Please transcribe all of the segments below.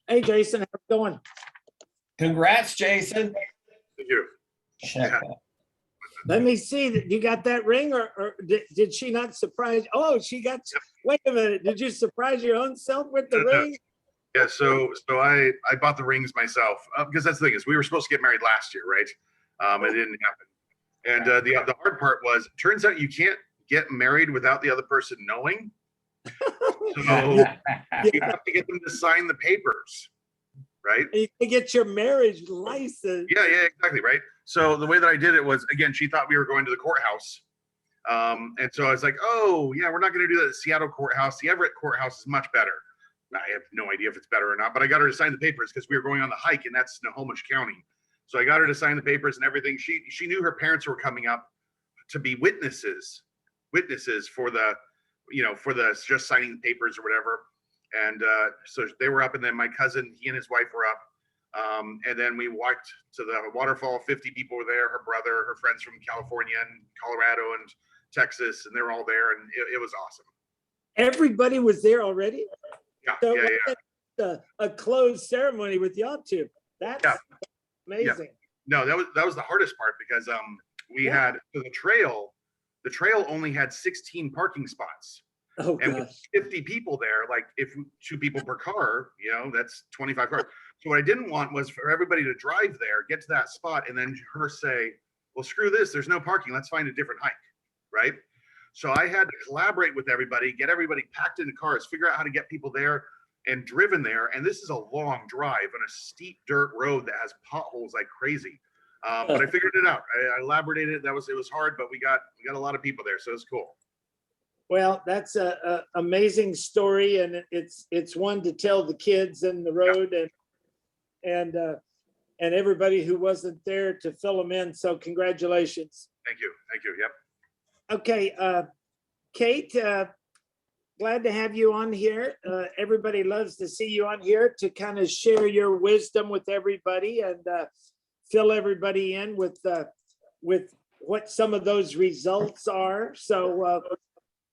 Hey, Jason, how's it going? Congrats, Jason. Thank you. Check Yeah. that. Let me see. You got that ring, or did she not surprise? Oh, she got. Wait a minute. Did you surprise your own self with the ring? Yeah, so I bought the rings myself because that's the thing is we were supposed to get married last year, right? It didn't happen. And the hard part was, turns out you can't get married without the other person knowing. So you have to get them to sign the papers, right? You can get your marriage license. Yeah, exactly, right. So the way that I did it was, again, she thought we were going to the courthouse. And so I was like, oh, yeah, we're not going to do that at Seattle courthouse. The Everett courthouse is much better. I have no idea if it's better or not, but I got her to sign the papers because we were going on the hike, and that's Snohomish County. So I got her to sign the papers and everything. She knew her parents were coming up to be witnesses for the, for the just signing the papers or whatever. And so they were up, and then my cousin, he and his wife were up. And then we walked to the waterfall. 50 people were there, her brother, her friends from California and Colorado and Texas, and they were all there, and it was awesome. Everybody was there already? Yeah, So a closed ceremony with y'all two. That's amazing. No, that was the hardest part because we had so the trail only had 16 parking spots. Oh, and gosh. with 50 people there, like if 2 people per car, that's 25 cars. So what I didn't want was for everybody to drive there, get to that spot, and then her say, well, screw this, there's no parking, let's find a different hike, right? So I had to collaborate with everybody, get everybody packed into cars, figure out how to get people there and driven there. And this is a long drive on a steep dirt road that has potholes like crazy. But I figured it out. I elaborated it. It was hard, but we got a lot of people there, so it's cool. Well, that's a amazing story, and it's one to tell the kids in the road and everybody who wasn't there to fill them in. So congratulations. Thank you. Yep. Okay, Kate, glad to have you on here. Everybody loves to see you on here to kind of share your wisdom with everybody and fill everybody in with what some of those results are. So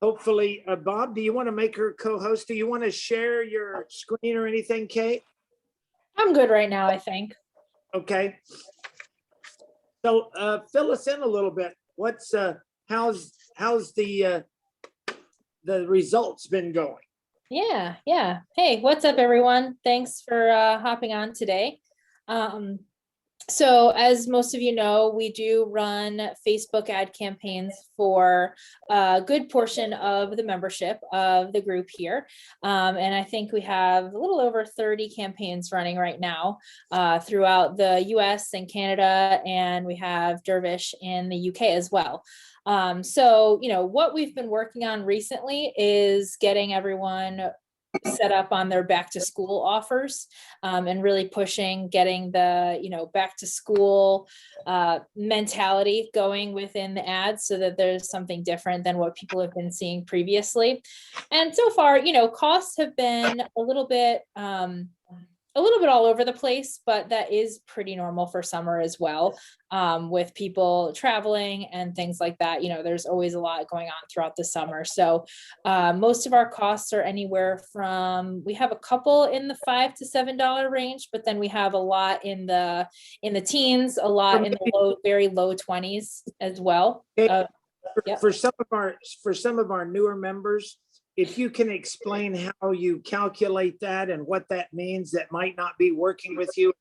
hopefully, Bob, do you want to make her co-host? Do you want to share your screen or anything, Kate? I'm good right now, I think. Okay. So fill us in a little bit. What's how's the results been going? Yeah. Hey, what's up, everyone? Thanks for hopping on today. So as most of you know, we do run Facebook ad campaigns for a good portion of the membership of the group here. And I think we have a little over 30 campaigns running right now throughout the US and Canada, and we have Dervish in the UK as well. So, what we've been working on recently is getting everyone set up on their back to school offers and really pushing getting the back to school mentality going within the ads so that there's something different than what people have been seeing previously. And so far, costs have been a little bit all over the place, but that is pretty normal for summer as well. With people traveling and things like that, there's always a lot going on throughout the summer. So most of our costs are anywhere from, we have a couple in the $5 to $7 range, but then we have a lot in the teens, a lot in the very low 20s as well. For some of our newer members, if you can explain how you calculate that and what that means, that might not be working with you,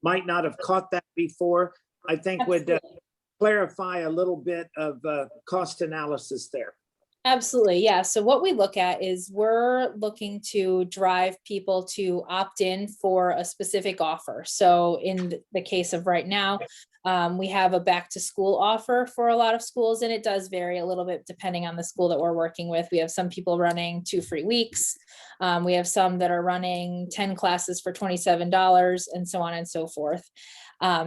might not have caught that before, I think would clarify a little bit of cost analysis there. Absolutely. Yeah. So what we look at is we're looking to drive people to opt in for a specific offer. So in the case of right now, we have a back to school offer for a lot of schools, and it does vary a little bit depending on the school that we're working with. We have some people running 2 free weeks. We have some that are running 10 classes for $27 and so on and so forth.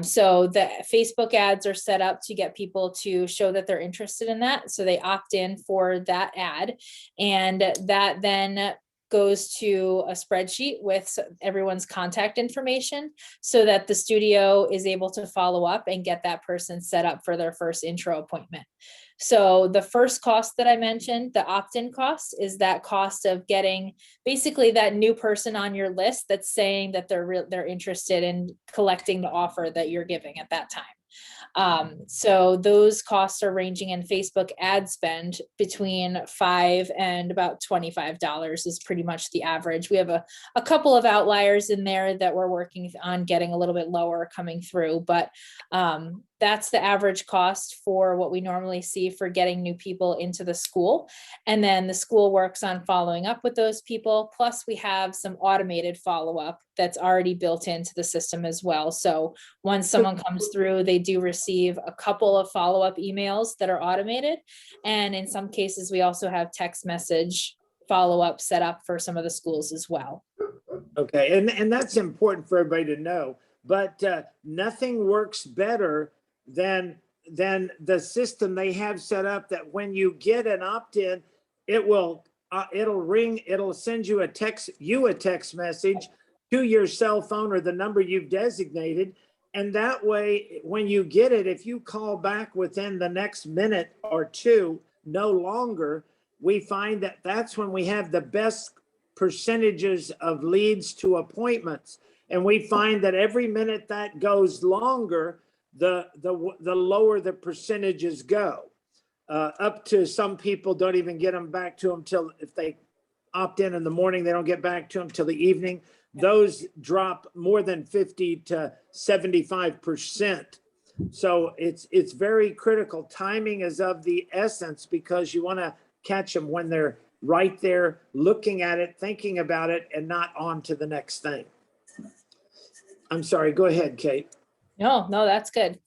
So the Facebook ads are set up to get people to show that they're interested in that. So they opt in for that ad, and that then goes to a spreadsheet with everyone's contact information so that the studio is able to follow up and get that person set up for their first intro appointment. So the first cost that I mentioned, the opt-in cost, is that cost of getting basically that new person on your list that's saying that they're interested in collecting the offer that you're giving at that time. So those costs are ranging in Facebook ad spend between $5 and about $25 is pretty much the average. We have a couple of outliers in there that we're working on getting a little bit lower coming through, but that's the average cost for what we normally see for getting new people into the school. And then the school works on following up with those people. Plus we have some automated follow-up that's already built into the system as well. So once someone comes through, they do receive a couple of follow-up emails that are automated. And in some cases, we also have text message follow-up set up for some of the schools as well. Okay, and that's important for everybody to know, but nothing works better than the system they have set up, that when you get an opt-in, it'll ring, it'll send you a text message to your cell phone or the number you've designated. And that way, when you get it, if you call back within the next minute or two, no longer, we find that that's when we have the best percentages of leads to appointments. And we find that every minute that goes longer, the lower the percentages go. Up to some people don't even get them back to them till, if they opt in the morning, they don't get back to them till the evening. Those drop more than 50 to 75%. So it's very critical. Timing is of the essence, because you want to catch them when they're right there looking at it, thinking about it, and not on to the next thing. I'm sorry, go ahead, Kate. No, that's good.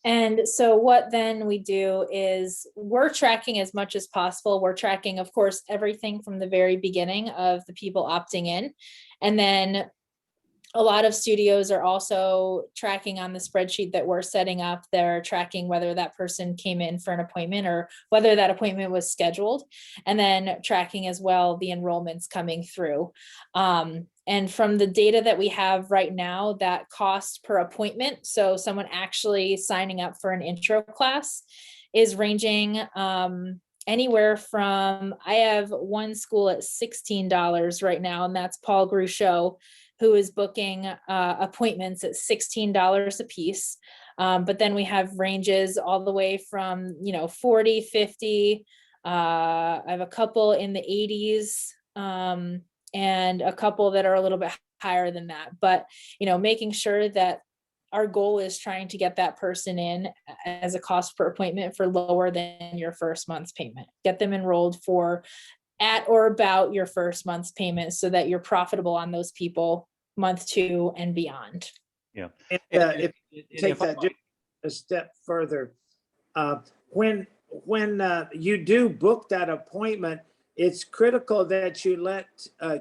And so what then we do is we're tracking as much as possible. We're tracking, of course, everything from the very beginning of the people opting in. And then a lot of studios are also tracking on the spreadsheet that we're setting up. They're tracking whether that person came in for an appointment or whether that appointment was scheduled, and then tracking as well the enrollments coming through. And from the data that we have right now, that cost per appointment, so someone actually signing up for an intro class, is ranging anywhere from, I have one school at $16 right now, and that's Paul Gruchot, who is booking appointments at $16 a piece. But then we have ranges all the way from, 40, 50. I have a couple in the 80s and a couple that are a little bit higher than that. But, making sure that our goal is trying to get that person in as a cost per appointment for lower than your first month's payment. Get them enrolled for at or about your first month's payment so that you're profitable on those people month 2 and beyond. Yeah. And, And take that just a step further. When you do book that appointment, it's critical that you let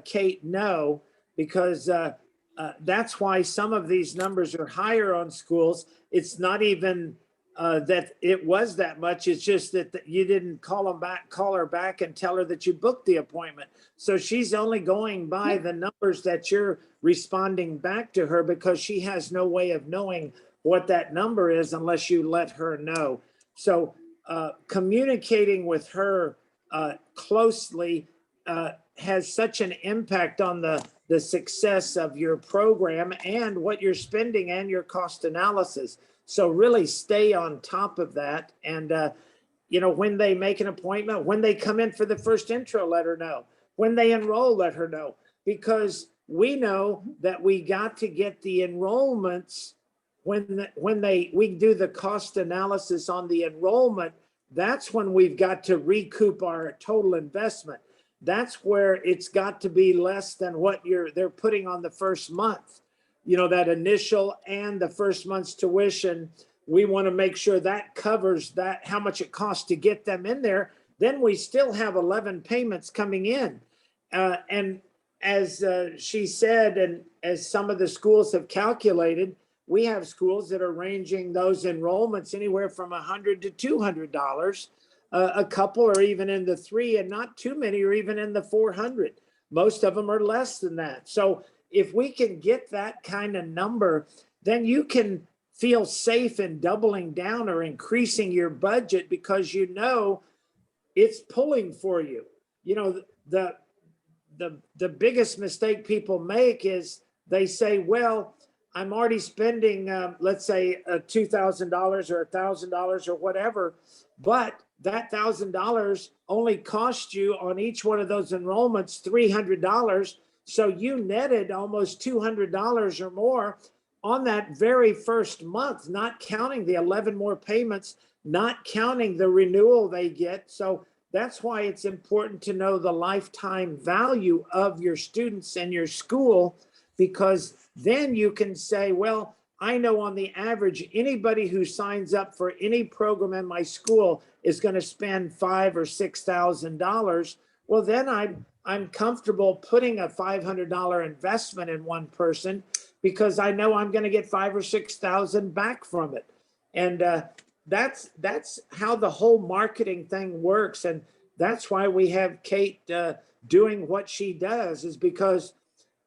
Kate know, because that's why some of these numbers are higher on schools. It's not even that it was that much. It's just that you didn't call her back and tell her that you booked the appointment. So she's only going by the numbers that you're responding back to her, because she has no way of knowing what that number is unless you let her know. So communicating with her closely has such an impact on the success of your program and what you're spending and your cost analysis. So really stay on top of that. And, when they make an appointment, when they come in for the first intro, let her know. When they enroll, let her know. Because we know that we got to get the enrollments when we do the cost analysis on the enrollment. That's when we've got to recoup our total investment. That's where it's got to be less than what they're putting on the first month. That initial and the first month's tuition, we want to make sure that covers that, how much it costs to get them in there. Then we still have 11 payments coming in. And as she said, and as some of the schools have calculated, we have schools that are ranging those enrollments anywhere from $100 to $200 A couple are even in the 3, and not too many are even in the 400. Most of them are less than that. So if we can get that kind of number, then you can feel safe in doubling down or increasing your budget because you know it's pulling for you. You know, the biggest mistake people make is they say, well, I'm already spending, let's say, $2,000 or $1,000 or whatever, but that $1,000 only cost you on each one of those enrollments $300. So you netted almost $200 or more on that very first month, not counting the 11 more payments, not counting the renewal they get. So that's why it's important to know the lifetime value of your students and your school, because then you can say, well, I know on the average, anybody who signs up for any program in my school is going to spend $5,000 or $6,000. Well, then I'm comfortable putting a $500 investment in one person because I know I'm going to get 5,000 or 6,000 back from it. And that's how the whole marketing thing works. And that's why we have Kate doing what she does, is because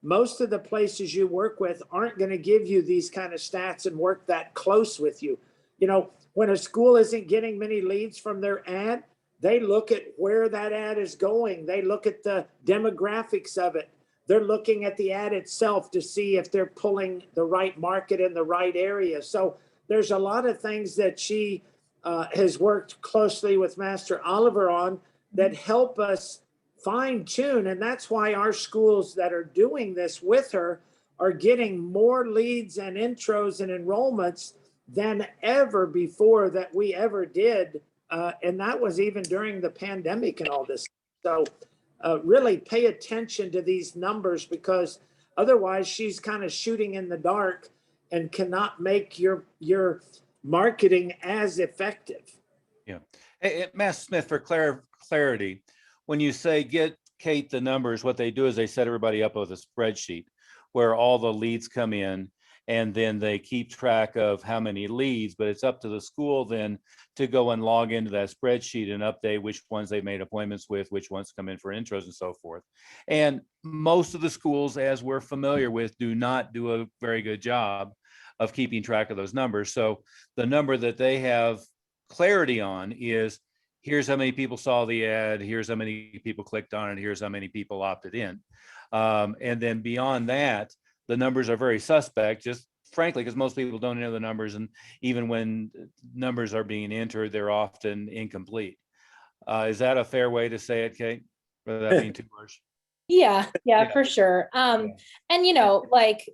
most of the places you work with aren't going to give you these kind of stats and work that close with you. You know, when a school isn't getting many leads from their ad, they look at where that ad is going. They look at the demographics of it. They're looking at the ad itself to see if they're pulling the right market in the right area. So there's a lot of things that she has worked closely with Master Oliver on that help us fine tune. And that's why our schools that are doing this with her are getting more leads and intros and enrollments than ever before that we ever did. And that was even during the pandemic and all this. So really pay attention to these numbers, because otherwise she's kind of shooting in the dark and cannot make your marketing as effective. Yeah. Hey, Master Smith, for clarity, when you say get Kate the numbers, what they do is they set everybody up with a spreadsheet where all the leads come in, and then they keep track of how many leads, but it's up to the school then to go and log into that spreadsheet and update which ones they made appointments with, which ones come in for intros and so forth. And most of the schools, as we're familiar with, do not do a very good job of keeping track of those numbers. So the number that they have clarity on is, here's how many people saw the ad, here's how many people clicked on it, here's how many people opted in. And then beyond that, the numbers are very suspect, just frankly, because most people don't know the numbers. And even when numbers are being entered, they're often incomplete. Is that a fair way to say it, Kate? Without that being too harsh? Yeah, Yeah. for sure. And you know, like,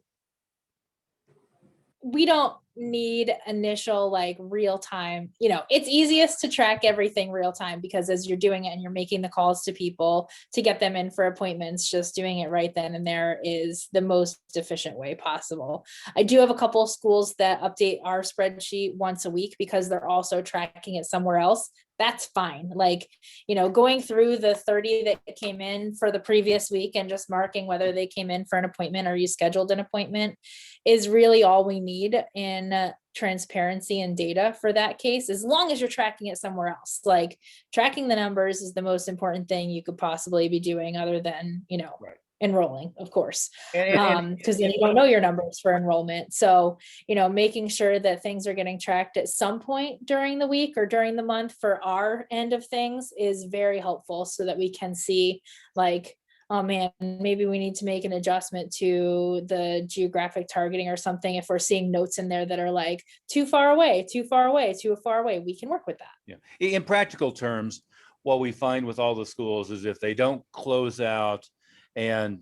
we don't need initial like real time, you know, it's easiest to track everything real time, because as you're doing it and you're making the calls to people to get them in for appointments, just doing it right then and there is the most efficient way possible. I do have a couple of schools that update our spreadsheet once a week because they're also tracking it somewhere else. That's fine. Like, you know, going through the 30 that came in for the previous week and just marking whether they came in for an appointment or you scheduled an appointment is really all we need in transparency and data for that case, as long as you're tracking it somewhere else. Like, tracking the numbers is the most important thing you could possibly be doing, other than, you know, Right. enrolling, of course, And because then you don't know your numbers for enrollment. So, you know, making sure that things are getting tracked at some point during the week or during the month for our end of things is very helpful, so that we can see, like, oh man, maybe we need to make an adjustment to the geographic targeting or something. If we're seeing notes in there that are like too far away, too far away, too far away, we can work with that. Yeah. In practical terms, what we find with all the schools is if they don't close out and,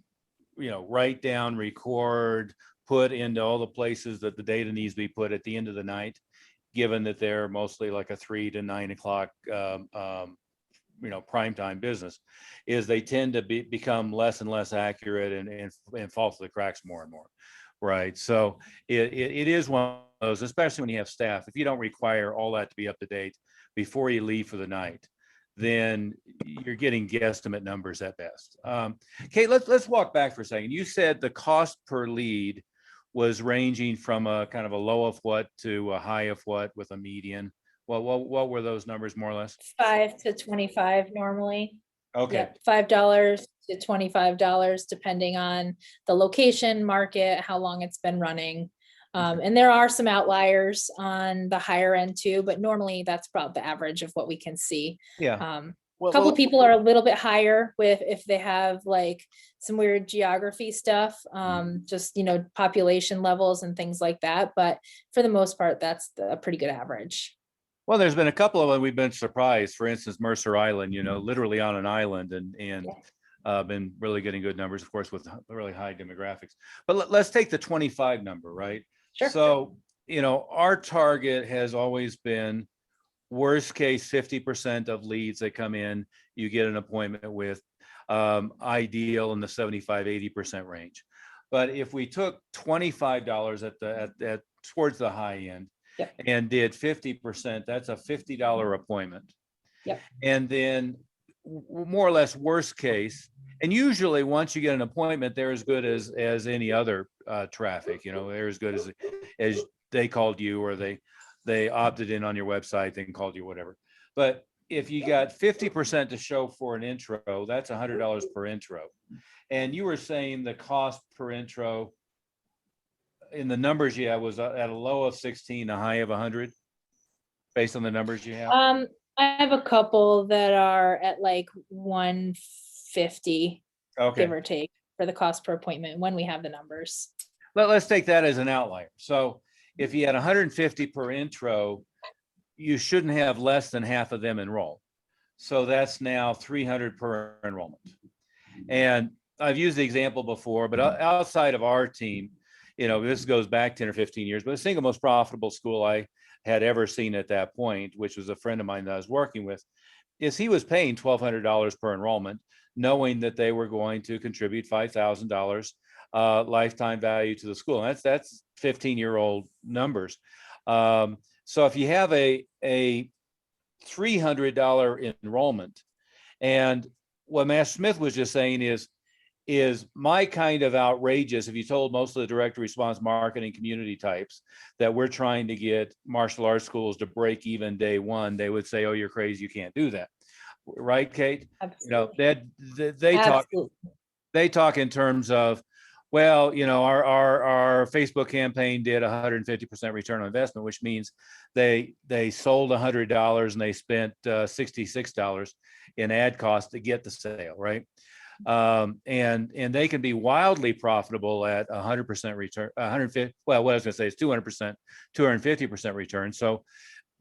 you know, write down, record, put into all the places that the data needs to be put at the end of the night, given that they're mostly like a 3 to 9 o'clock, you know, prime time business, is they tend to become less and less accurate and fall through the cracks more and more. Right. So it is one of those, especially when you have staff. If you don't require all that to be up to date before you leave for the night, then you're getting guesstimate numbers at best. Kate, let's walk back for a second. You said the cost per lead was ranging from a kind of a low of what to a high of what with a median. What were those numbers more or less? 5 to 25 normally. Okay, Yep, $5 to $25, depending on the location, market, how long it's been running. And there are some outliers on the higher end too, but normally that's probably the average of what we can see. yeah. A couple of people are a little bit higher with if they have like some weird geography stuff, just, you know, population levels and things like that. But for the most part, that's a pretty good average. Well, there's been a couple of them we've been surprised. For instance, Mercer Island, you know, literally on an island and been really getting good numbers, of course, with really high demographics. But let's take the 25 number, right? Sure. So, you know, our target has always been worst case 50% of leads that come in, you get an appointment with, ideal in the 75-80% range. But if we took $25 at towards the high end, Yep. and did 50%, that's a $50 appointment. Yep. And then more or less worst case, and usually once you get an appointment, they're as good as any other traffic, you know, they're as good as they called you or they opted in on your website, then called you, whatever. But if you got 50% to show for an intro, that's $100 per intro. And you were saying the cost per intro in the numbers you have was at a low of 16, a high of 100, based on the numbers you have? I have a couple that are at like 150, Okay, give or take, for the cost per appointment when we have the numbers. let's take that as an outlier. So if you had 150 per intro, you shouldn't have less than half of them enroll. So that's now 300 per enrollment. And I've used the example before, but outside of our team, you know, this goes back 10 or 15 years, but the single most profitable school I had ever seen at that point, which was a friend of mine that I was working with, is he was paying $1,200 per enrollment, knowing that they were going to contribute $5,000 lifetime value to the school. And that's 15-year-old numbers. So if you have a $300 enrollment, and what Master Smith was just saying is my kind of outrageous, if you told most of the direct response marketing community types that we're trying to get martial arts schools to break even day one, they would say, oh, you're crazy, you can't do that. Right, Kate? Absolutely. You know, they talk in terms of, well, you know, our Facebook campaign did 150% return on investment, which means they sold $100 and they spent $66 in ad costs to get the sale, right? And they can be wildly profitable at 100% return, 150. Well, what I was going to say is 200%, 250% return. So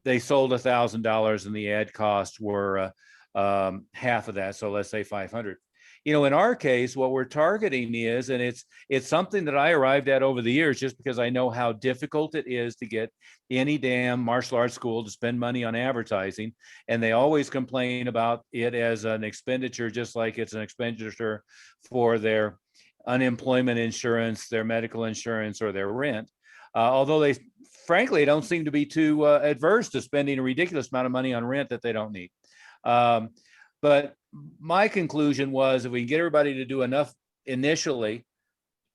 they sold $1,000 and the ad costs were half of that. So let's say 500. You know, in our case, what we're targeting is, and it's something that I arrived at over the years, just because I know how difficult it is to get any damn martial arts school to spend money on advertising. And they always complain about it as an expenditure, just like it's an expenditure for their unemployment insurance, their medical insurance, or their rent. Although they frankly don't seem to be too adverse to spending a ridiculous amount of money on rent that they don't need. But my conclusion was, if we can get everybody to do enough initially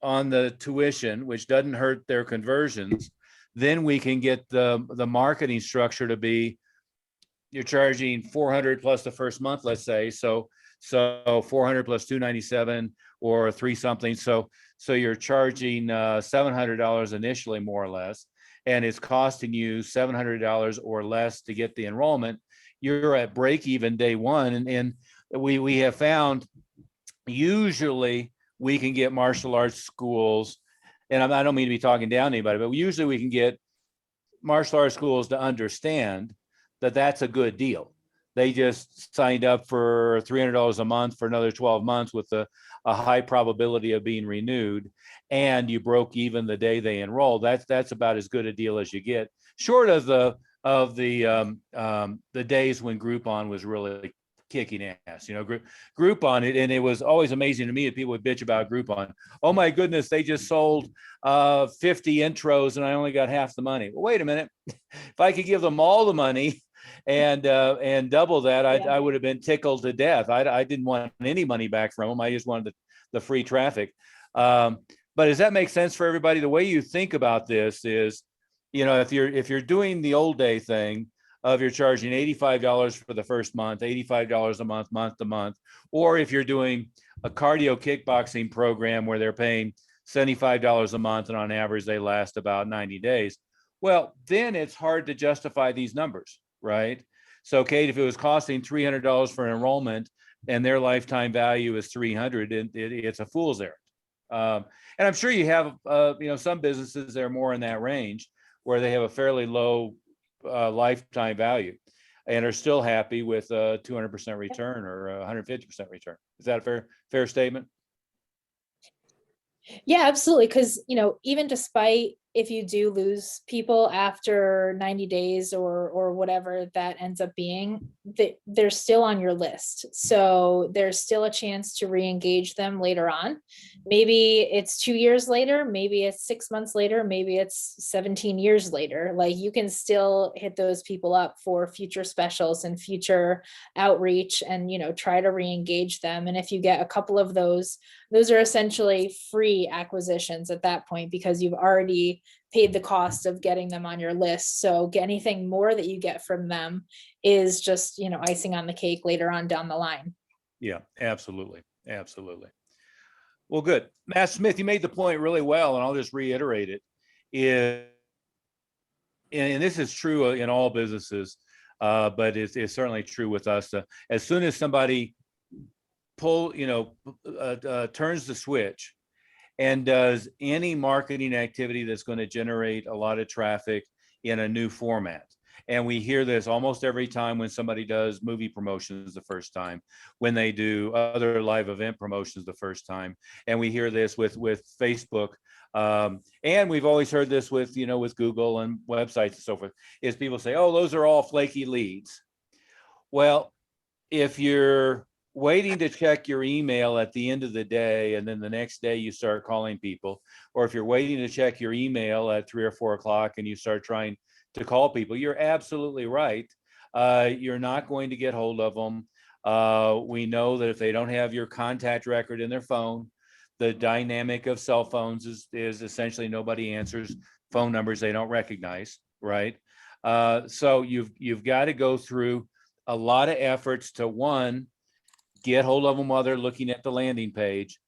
on the tuition, which doesn't hurt their conversions, then we can get the marketing structure to be, you're charging 400 plus the first month, let's say. So 400 plus 297 or three something. So you're charging $700 initially, more or less, and it's costing you $700 or less to get the enrollment. You're at break even day one. And we have found usually we can get martial arts schools, and I don't mean to be talking down to anybody, but usually we can get martial arts schools to understand that that's a good deal. They just signed up for $300 a month for another 12 months with a high probability of being renewed, and you broke even the day they enroll. That's about as good a deal as you get, short of the days when Groupon was really kicking ass. You know, Groupon, and it was always amazing to me that people would bitch about Groupon. Oh my goodness, they just sold 50 intros and I only got half the money. Well, wait a minute. If I could give them all the money and double that, I would have been tickled to death. I didn't want any money back from them. I just wanted the free traffic. But does that make sense for everybody? The way you think about this is, you know, if you're doing the old day thing, of you're charging $85 for the first month, $85 a month to month, or if you're doing a cardio kickboxing program where they're paying $75 a month and on average they last about 90 days, well, then it's hard to justify these numbers, right? So Kate, if it was costing $300 for an enrollment and their lifetime value is 300, it's a fool's errand. And I'm sure you have, some businesses that are more in that range where they have a fairly low lifetime value and are still happy with a 200% return or 150% return. Is that a fair statement? Yeah, absolutely. Because, even despite if you do lose people after 90 days or whatever that ends up being, they're still on your list. So there's still a chance to re-engage them later on. Maybe it's 2 years later, maybe it's 6 months later, maybe it's 17 years later. Like, you can still hit those people up for future specials and future outreach and, try to re-engage them. And if you get a couple of those are essentially free acquisitions at that point, because you've already paid the cost of getting them on your list. So anything more that you get from them is just, icing on the cake later on down the line. Yeah, absolutely. Absolutely. Well, good. Matt Smith, you made the point really well, and I'll just reiterate it. And this is true in all businesses, but it's certainly true with us. As soon as somebody turns the switch and does any marketing activity that's going to generate a lot of traffic in a new format. And we hear this almost every time when somebody does movie promotions the first time, when they do other live event promotions the first time. And we hear this with Facebook. And we've always heard this with Google and websites and so forth, is people say, oh, those are all flaky leads. Well, if you're waiting to check your email at the end of the day, and then the next day you start calling people, or if you're waiting to check your email at 3 or 4 o'clock and you start trying to call people, you're absolutely right. You're not going to get hold of them. We know that if they don't have your contact record in their phone, the dynamic of cell phones is essentially nobody answers phone numbers they don't recognize, right? So you've got to go through a lot of efforts to, one, get hold of them while they're looking at the landing page.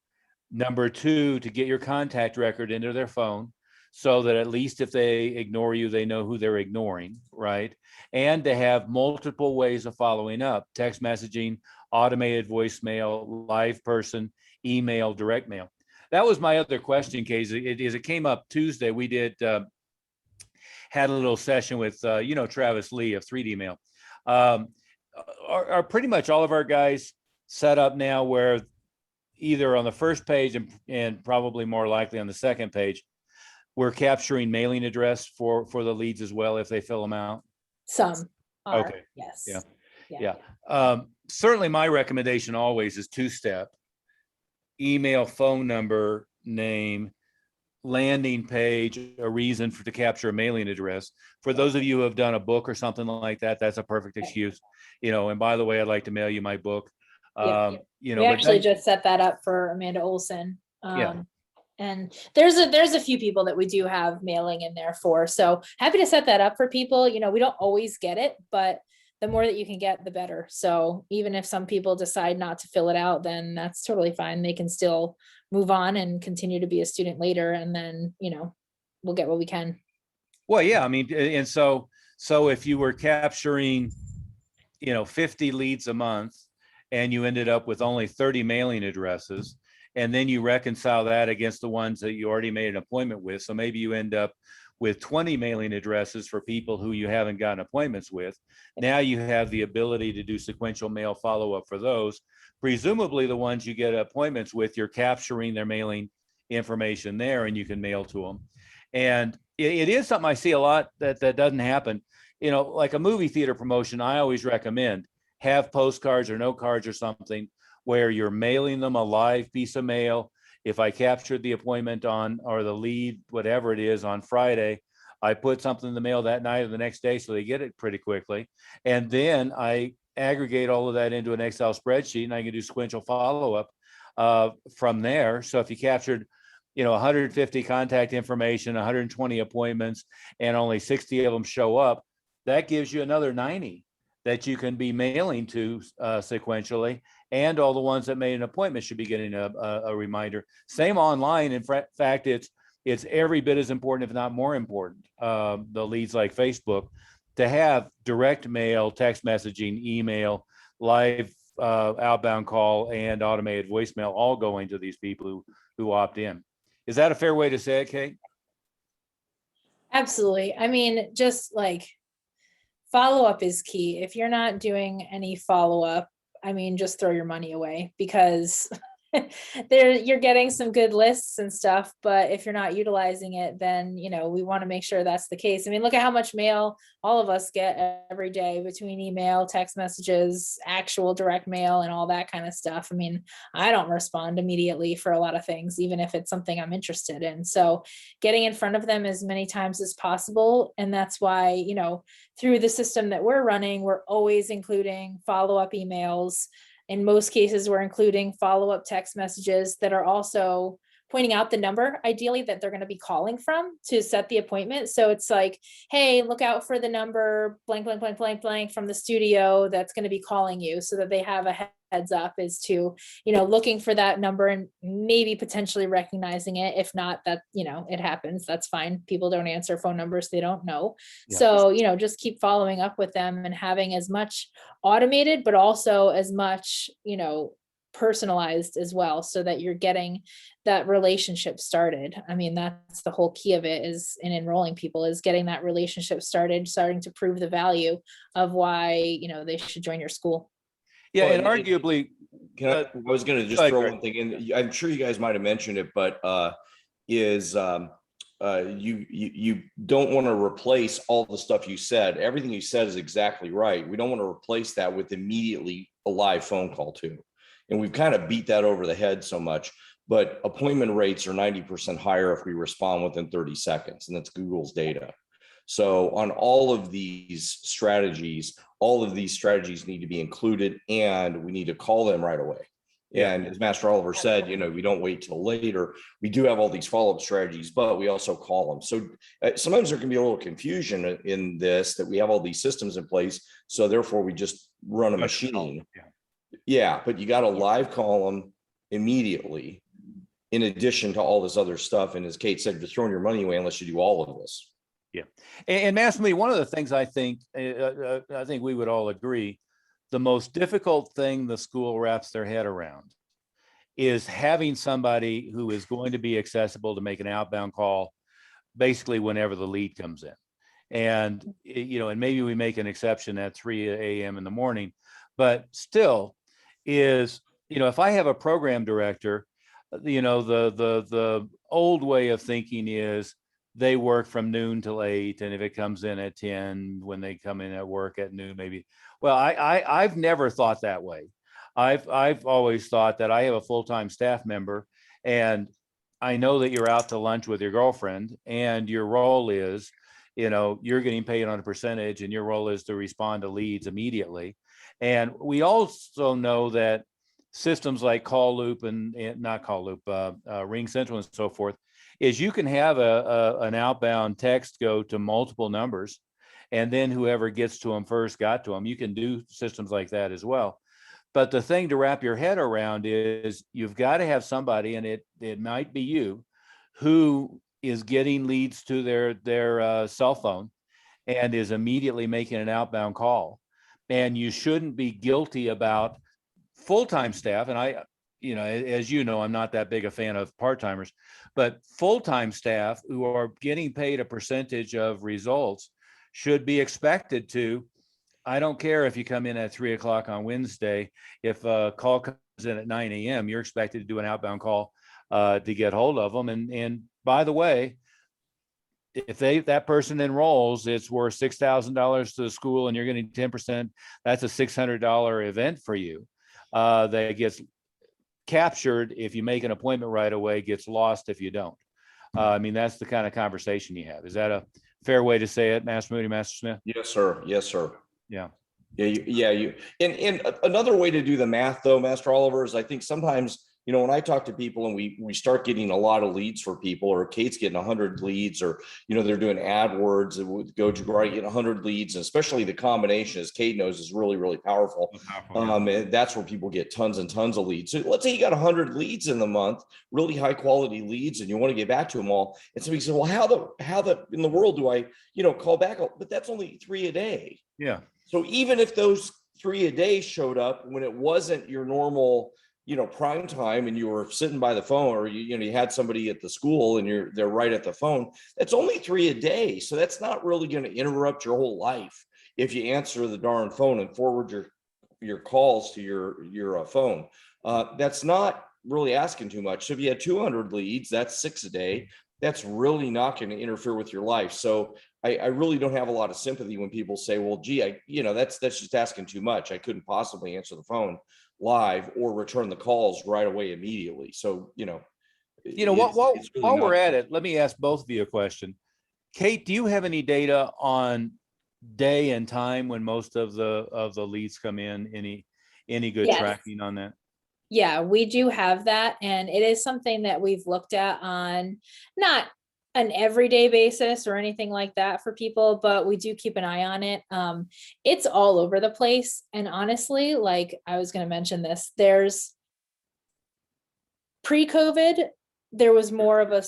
Number two, to get your contact record into their phone so that at least if they ignore you, they know who they're ignoring, right? And to have multiple ways of following up: text messaging, automated voicemail, live person, email, direct mail. That was my other question, Casey. It came up Tuesday. We had a little session with, Travis Lee of 3D Mail. Are pretty much all of our guys set up now where either on the first page and probably more likely on the second page, we're capturing mailing address for the leads as well if they fill them out? Some are, Okay. yes. Yeah. Certainly my recommendation always is 2-step: email, phone number, name, landing page, a reason to capture a mailing address. For those of you who have done a book or something like that, that's a perfect excuse. And by the way, I'd like to mail you my book. We actually just set that up for Amanda Olson. Yeah. And there's a few people that we do have mailing in there for. So happy to set that up for people. We don't always get it, but the more that you can get, the better. So even if some people decide not to fill it out, then that's totally fine. They can still move on and continue to be a student later. And then, we'll get what we can. Well, yeah, I mean, and so if you were capturing, 50 leads a month and you ended up with only 30 mailing addresses, and then you reconcile that against the ones that you already made an appointment with. So maybe you end up with 20 mailing addresses for people who you haven't gotten appointments with. Now you have the ability to do sequential mail follow-up for those. Presumably the ones you get appointments with, you're capturing their mailing information there and you can mail to them. And it is something I see a lot that doesn't happen. Like a movie theater promotion, I always recommend have postcards or note cards or something where you're mailing them a live piece of mail. If I captured the appointment or the lead, whatever it is, on Friday, I put something in the mail that night or the next day so they get it pretty quickly. And then I aggregate all of that into an Excel spreadsheet and I can do sequential follow-up from there. So if you captured 150 contact information, 120 appointments, and only 60 of them show up, that gives you another 90 that you can be mailing to sequentially. And all the ones that made an appointment should be getting a reminder. Same online. In fact, it's every bit as important, if not more important, the leads like Facebook, to have direct mail, text messaging, email, live outbound call, and automated voicemail all going to these people who opt in. Is that a fair way to say it, Kate? Absolutely. I mean, just like follow-up is key. If you're not doing any follow-up, I mean, just throw your money away, because you're getting some good lists and stuff, but if you're not utilizing it, then, we want to make sure that's the case. I mean, look at how much mail all of us get every day between email, text messages, actual direct mail, and all that kind of stuff. I mean, I don't respond immediately for a lot of things, even if it's something I'm interested in. So getting in front of them as many times as possible. And that's why, through the system that we're running, we're always including follow-up emails. In most cases, we're including follow-up text messages that are also pointing out the number, ideally, that they're going to be calling from to set the appointment. So it's like, hey, look out for the number blank, blank, blank, blank, blank from the studio that's going to be calling you, so that they have a heads up as to, looking for that number and maybe potentially recognizing it. If not, that, it happens. That's fine. People don't answer phone numbers they don't know. Yeah. So, just keep following up with them and having as much automated, but also as much, personalized as well, so that you're getting that relationship started. I mean, that's the whole key of it, is in enrolling people, is getting that relationship started, starting to prove the value of why, they should join your school. Yeah, Well, and and- arguably, I was going to just Go ahead, throw Greg. one thing in. I'm sure you guys might have mentioned it, but you don't want to replace all the stuff you said. Everything you said is exactly right. We don't want to replace that with immediately a live phone call too. And we've kind of beat that over the head so much, but appointment rates are 90% higher if we respond within 30 seconds, and that's Google's data. So on all of these strategies need to be included, and we need to call them right away. Yeah. And as Master Oliver said, we don't wait till later. We do have all these follow-up strategies, but we also call them. So sometimes there can be a little confusion in this, that we have all these systems in place. So therefore we just run a machine. Yeah, but you got to live call them immediately, in addition to all this other stuff. And as Kate said, you're throwing your money away unless you do all of this. Yeah. And Master Me, one of the things I think we would all agree, the most difficult thing the school wraps their head around is having somebody who is going to be accessible to make an outbound call basically whenever the lead comes in. And, and maybe we make an exception at 3 a.m. in the morning, but still is, if I have a program director, the old way of thinking is they work from noon till 8, and if it comes in at 10, when they come in at work at noon, maybe. Well, I've never thought that way. I've always thought that I have a full-time staff member, and I know that you're out to lunch with your girlfriend, and your role is, you're getting paid on a percentage, and your role is to respond to leads immediately. And we also know that systems like Call Loop and not Call Loop, Ring Central and so forth, is you can have an outbound text go to multiple numbers, and then whoever gets to them first got to them. You can do systems like that as well. But the thing to wrap your head around is you've got to have somebody, and it might be you, who is getting leads to their cell phone and is immediately making an outbound call. And you shouldn't be guilty about full-time staff. And I, as you know, I'm not that big a fan of part-timers, but full-time staff who are getting paid a percentage of results should be expected to, I don't care if you come in at 3 o'clock on Wednesday, if a call comes in at 9 a.m., you're expected to do an outbound call to get hold of them. And by the way, if that person enrolls, it's worth $6,000 to the school, and you're getting 10%. That's a $600 event for you. That gets captured if you make an appointment right away, gets lost if you don't. I mean, that's the kind of conversation you have. Is that a fair way to say it, Master Moody, Master Smith? Yes, sir. Yes, sir. Yeah. And another way to do the math though, Master Oliver, is I think sometimes You know, when I talk to people and we start getting a lot of leads for people, or Kate's getting 100 leads, or, you know, they're doing AdWords and would go to right, get 100 leads, and especially the combination, as Kate knows, is really, really powerful. And that's where people get tons and tons of leads. So let's say you got 100 leads in the month, really high quality leads, and you want to get back to them all. And somebody says, well, how in the world do I, you know, call back? But that's only 3 a day. Yeah. So even if those 3 a day showed up when it wasn't your normal, you know, prime time, and you were sitting by the phone, or you know, you had somebody at the school and they're right at the phone, that's only 3 a day. So that's not really going to interrupt your whole life if you answer the darn phone and forward your calls to your phone. That's not really asking too much. So if you had 200 leads, that's 6 a day. That's really not going to interfere with your life. So I really don't have a lot of sympathy when people say, well, gee, you know, that's just asking too much. I couldn't possibly answer the phone live or return the calls right away immediately. So, you know, While it's really we're not- at it, let me ask both of you a question. Kate, do you have any data on day and time when most of the leads come in? Any good Yes. tracking on that? Yeah, we do have that, and it is something that we've looked at on not an everyday basis or anything like that for people, but we do keep an eye on it. It's all over the place. And honestly, like I was going to mention this, there's pre-COVID, there was more of a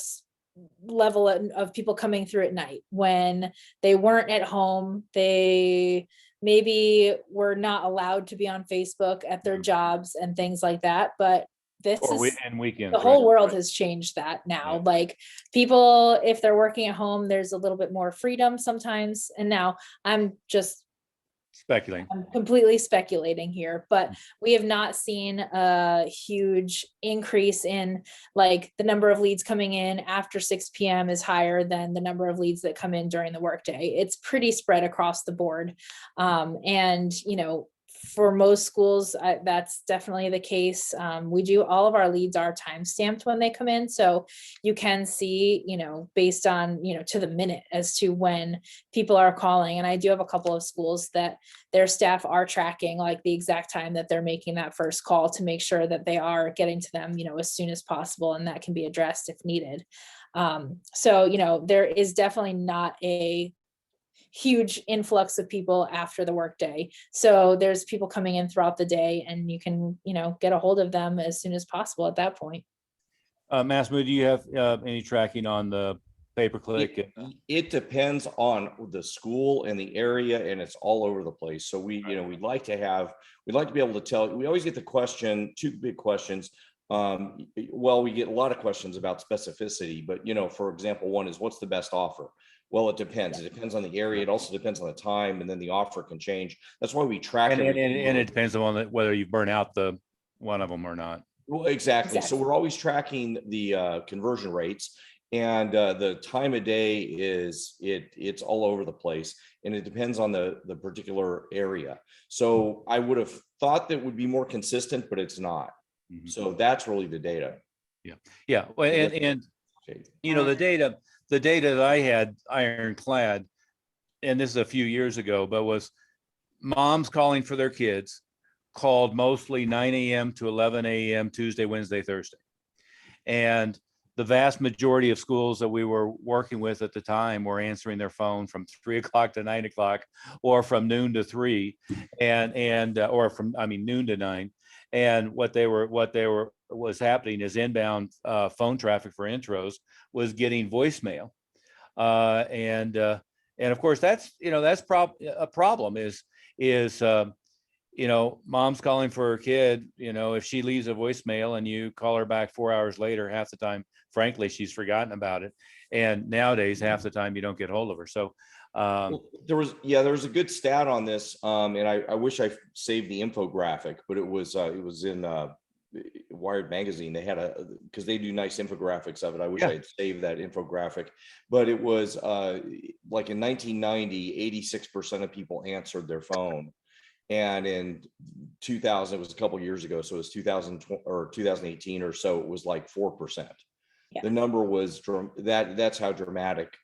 level of people coming through at night when they weren't at home. They maybe were not allowed to be on Facebook at their jobs and things like that. But this is And weekends, the whole world has changed that now. Yeah. Like people, if they're working at home, there's a little bit more freedom sometimes. And now I'm speculating. completely speculating here, but we have not seen a huge increase in like the number of leads coming in after 6 p.m. is higher than the number of leads that come in during the workday. It's pretty spread across the board. And, you know, for most schools, that's definitely the case. We do, all of our leads are time stamped when they come in. So you can see, you know, based on, you know, to the minute as to when people are calling. And I do have a couple of schools that their staff are tracking like the exact time that they're making that first call to make sure that they are getting to them, you know, as soon as possible, and that can be addressed if needed. So, you know, there is definitely not a huge influx of people after the workday. So there's people coming in throughout the day, and you can, you know, get a hold of them as soon as possible at that point. Massimo, do you have any tracking on the pay-per-click? It depends on the school and the area, and it's all over the place. So we'd like to be able to tell. We always get the question, 2 big questions. Well, we get a lot of questions about specificity, but, you know, for example, one is, what's the best offer? Well, it depends. It depends on the area. It also depends on the time, and then the offer can change. That's why we track And it. it depends on whether you burn out one of them or not. Well, exactly. So Exactly. we're always tracking the conversion rates, and the time of day it's all over the place, and it depends on the particular area. So I would have thought that would be more consistent, but it's not. Mhm. So that's really the data. Yeah. Well, and you know, the data that I had ironclad, and this is a few years ago, but was moms calling for their kids, called mostly 9 a.m. to 11 a.m. Tuesday, Wednesday, Thursday. And the vast majority of schools that we were working with at the time were answering their phone from 3 o'clock to 9 o'clock, or from noon to 3, or from, noon to 9. And what was happening is inbound phone traffic for intros was getting voicemail. And of course that's a problem is mom's calling for her kid, if she leaves a voicemail and you call her back 4 hours later, half the time, frankly, she's forgotten about it. And nowadays, half the time you don't get hold of her. So well, there was a good stat on this, and I wish I saved the infographic, but it was in Wired magazine. They had because they do nice infographics of it. I wish I had saved that infographic, but it was like in 1990, 86% of people answered their phone. And in 2000, it was a couple of years ago, so it was 2020 or 2018 or so, it was like 4%. The number was that's how dramatic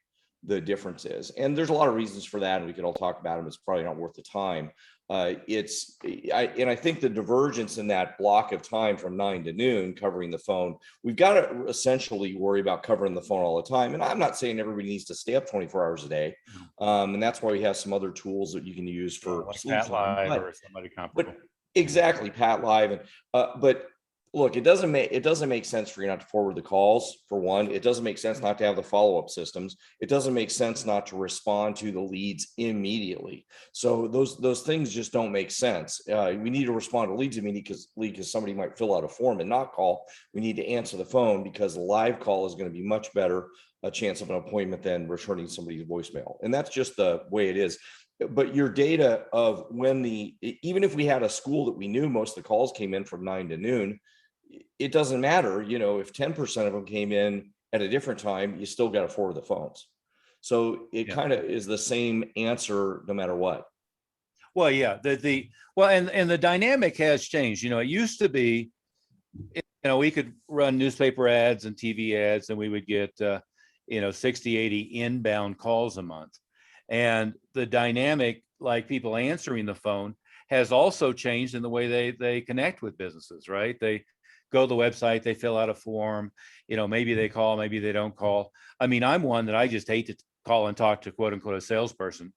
the difference is. And there's a lot of reasons for that, and we could all talk about them. It's probably not worth the time. I think the divergence in that block of time from 9 to noon covering the phone, we've got to essentially worry about covering the phone all the time. And I'm not saying everybody needs to stay up 24 hours a day. And that's why we have some other tools that you can use for Like sleep Pat time. Live But- or somebody but comparable. exactly, Pat Live. And but look, it doesn't make sense for you not to forward the calls. For one, it doesn't make sense not to have the follow-up systems. It doesn't make sense not to respond to the leads immediately. So those things just don't make sense. We need to respond to leads immediately because somebody might fill out a form and not call. We need to answer the phone because a live call is going to be much better a chance of an appointment than returning somebody's voicemail. And that's just the way it is. But your data of when even if we had a school that we knew most of the calls came in from 9 to noon, it doesn't matter, if 10% of them came in at a different time, you still got to forward the phones. So it Yeah. kind of is the same answer no matter what. Well, yeah, and the dynamic has changed. It used to be, we could run newspaper ads and TV ads and we would get, 60, 80 inbound calls a month. And the dynamic, like people answering the phone, has also changed in the way they connect with businesses, right? They go to the website, they fill out a form, maybe they call, maybe they don't call. I mean, I'm one that I just hate to call and talk to quote unquote a salesperson.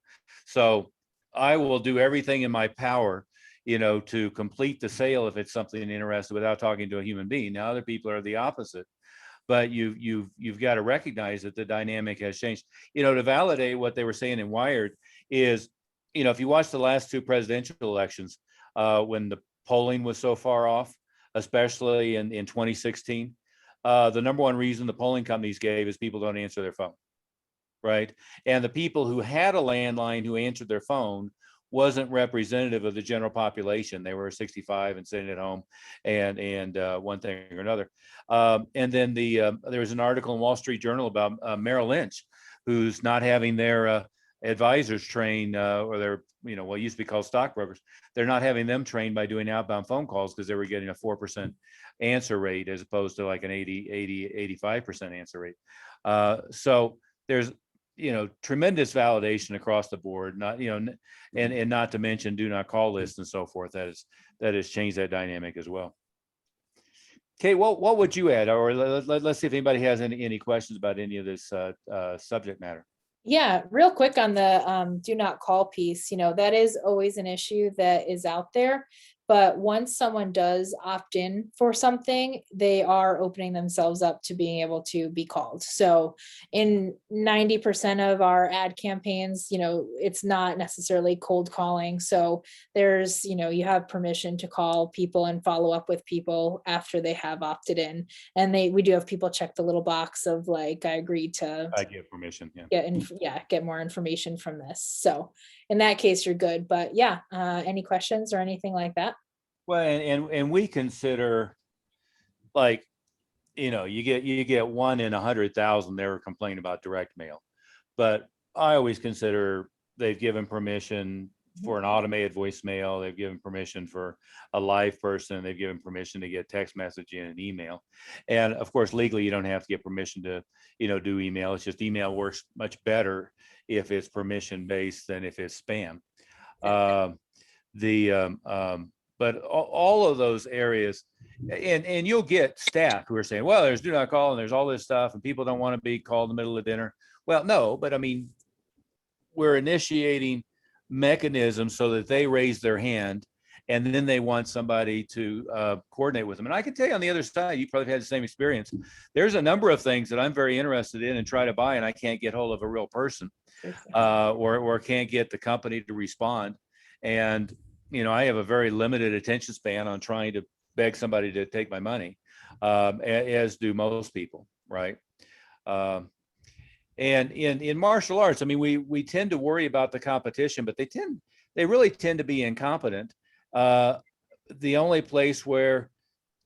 So I will do everything in my power, to complete the sale if it's something interesting without talking to a human being. Now other people are the opposite, but you've got to recognize that the dynamic has changed. To validate what they were saying in Wired is, if you watch the last two presidential elections, when the polling was so far off, especially in 2016, the number one reason the polling companies gave is people don't answer their phone, right? And the people who had a landline who answered their phone wasn't representative of the general population. They were 65 and sitting at home and one thing or another. And then there was an article in Wall Street Journal about Merrill Lynch, who's not having their advisors train or their, what used to be called stockbrokers. They're not having them trained by doing outbound phone calls because they were getting a 4% answer rate as opposed to like an 85% answer rate. So there's, tremendous validation across the board, not, and not to mention do not call lists and so forth. That has changed that dynamic as well. Kate, what would you add? Or let's see if anybody has any questions about any of this subject matter. Yeah, real quick on the do not call piece, that is always an issue that is out there. But once someone does opt in for something, they are opening themselves up to being able to be called. So in 90% of our ad campaigns, it's not necessarily cold calling. So there's, you have permission to call people and follow up with people after they have opted in. And we do have people check the little box of like, I agreed to I give permission. Yeah. get more information from this. So in that case, you're good. But yeah, any questions or anything like that? Well, and we consider, like, you get 1 in 100,000 never complain about direct mail, but I always consider they've given permission for an automated voicemail, they've given permission for a live person, they've given permission to get text messaging and email, and of course legally you don't have to get permission to do email. It's just email works much better if it's permission based than if it's spam. But all of those areas, and you'll get staff who are saying, well, there's do not call and there's all this stuff and people don't want to be called in the middle of dinner. Well, no, but I mean, we're initiating mechanisms so that they raise their hand and then they want somebody to coordinate with them. And I can tell you on the other side, you probably had the same experience. There's a number of things that I'm very interested in and try to buy, and I can't get hold of a real person or can't get the company to respond. And I have a very limited attention span on trying to beg somebody to take my money, as do most people, right? And in martial arts, I mean, we tend to worry about the competition, but they really tend to be incompetent. The only place where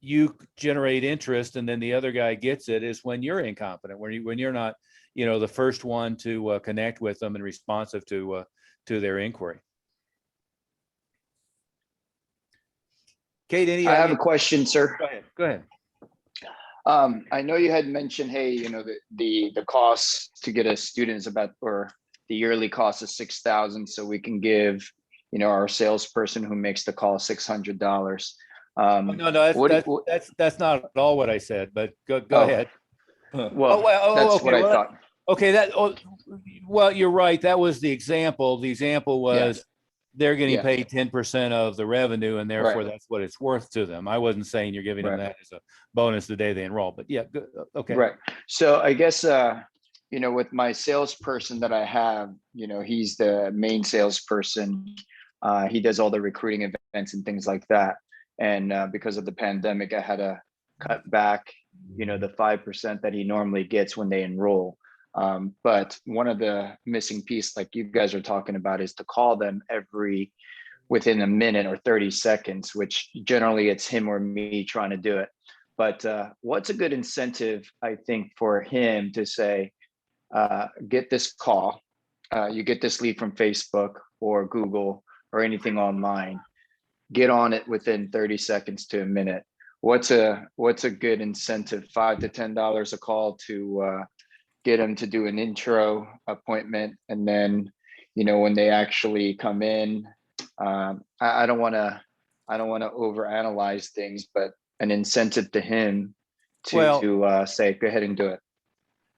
you generate interest and then the other guy gets it is when you're incompetent, when you're not, the first one to connect with them and responsive to their inquiry. Kate, I have a question, sir. Go ahead. I know you had mentioned, hey, the cost to get a student is about, or the yearly cost is 6,000. So we can give, our salesperson who makes the call $600. Oh, no, that's not at all what I said, but go Oh. ahead. Well, well, that's okay, what I well, thought. Okay, well, you're right. That was the example. The example was they're getting Yeah. paid 10% of the revenue and therefore Right. that's what it's worth to them. I wasn't saying you're giving them Right. that as a bonus the day they enroll, but yeah, good. Okay. Right. So I guess, with my salesperson that I have, he's the main salesperson. He does all the recruiting events and things like that. And because of the pandemic, I had to cut back, the 5% that he normally gets when they enroll. But one of the missing piece, like you guys are talking about, is to call them within a minute or 30 seconds, which generally it's him or me trying to do it. But what's a good incentive, I think, for him to say, get this call, you get this lead from Facebook or Google or anything online, get on it within 30 seconds to a minute. What's a good incentive? $5 to $10 a call to get them to do an intro appointment, and then when they actually come in, I don't want to overanalyze things, but an incentive to him to say, go ahead and do it.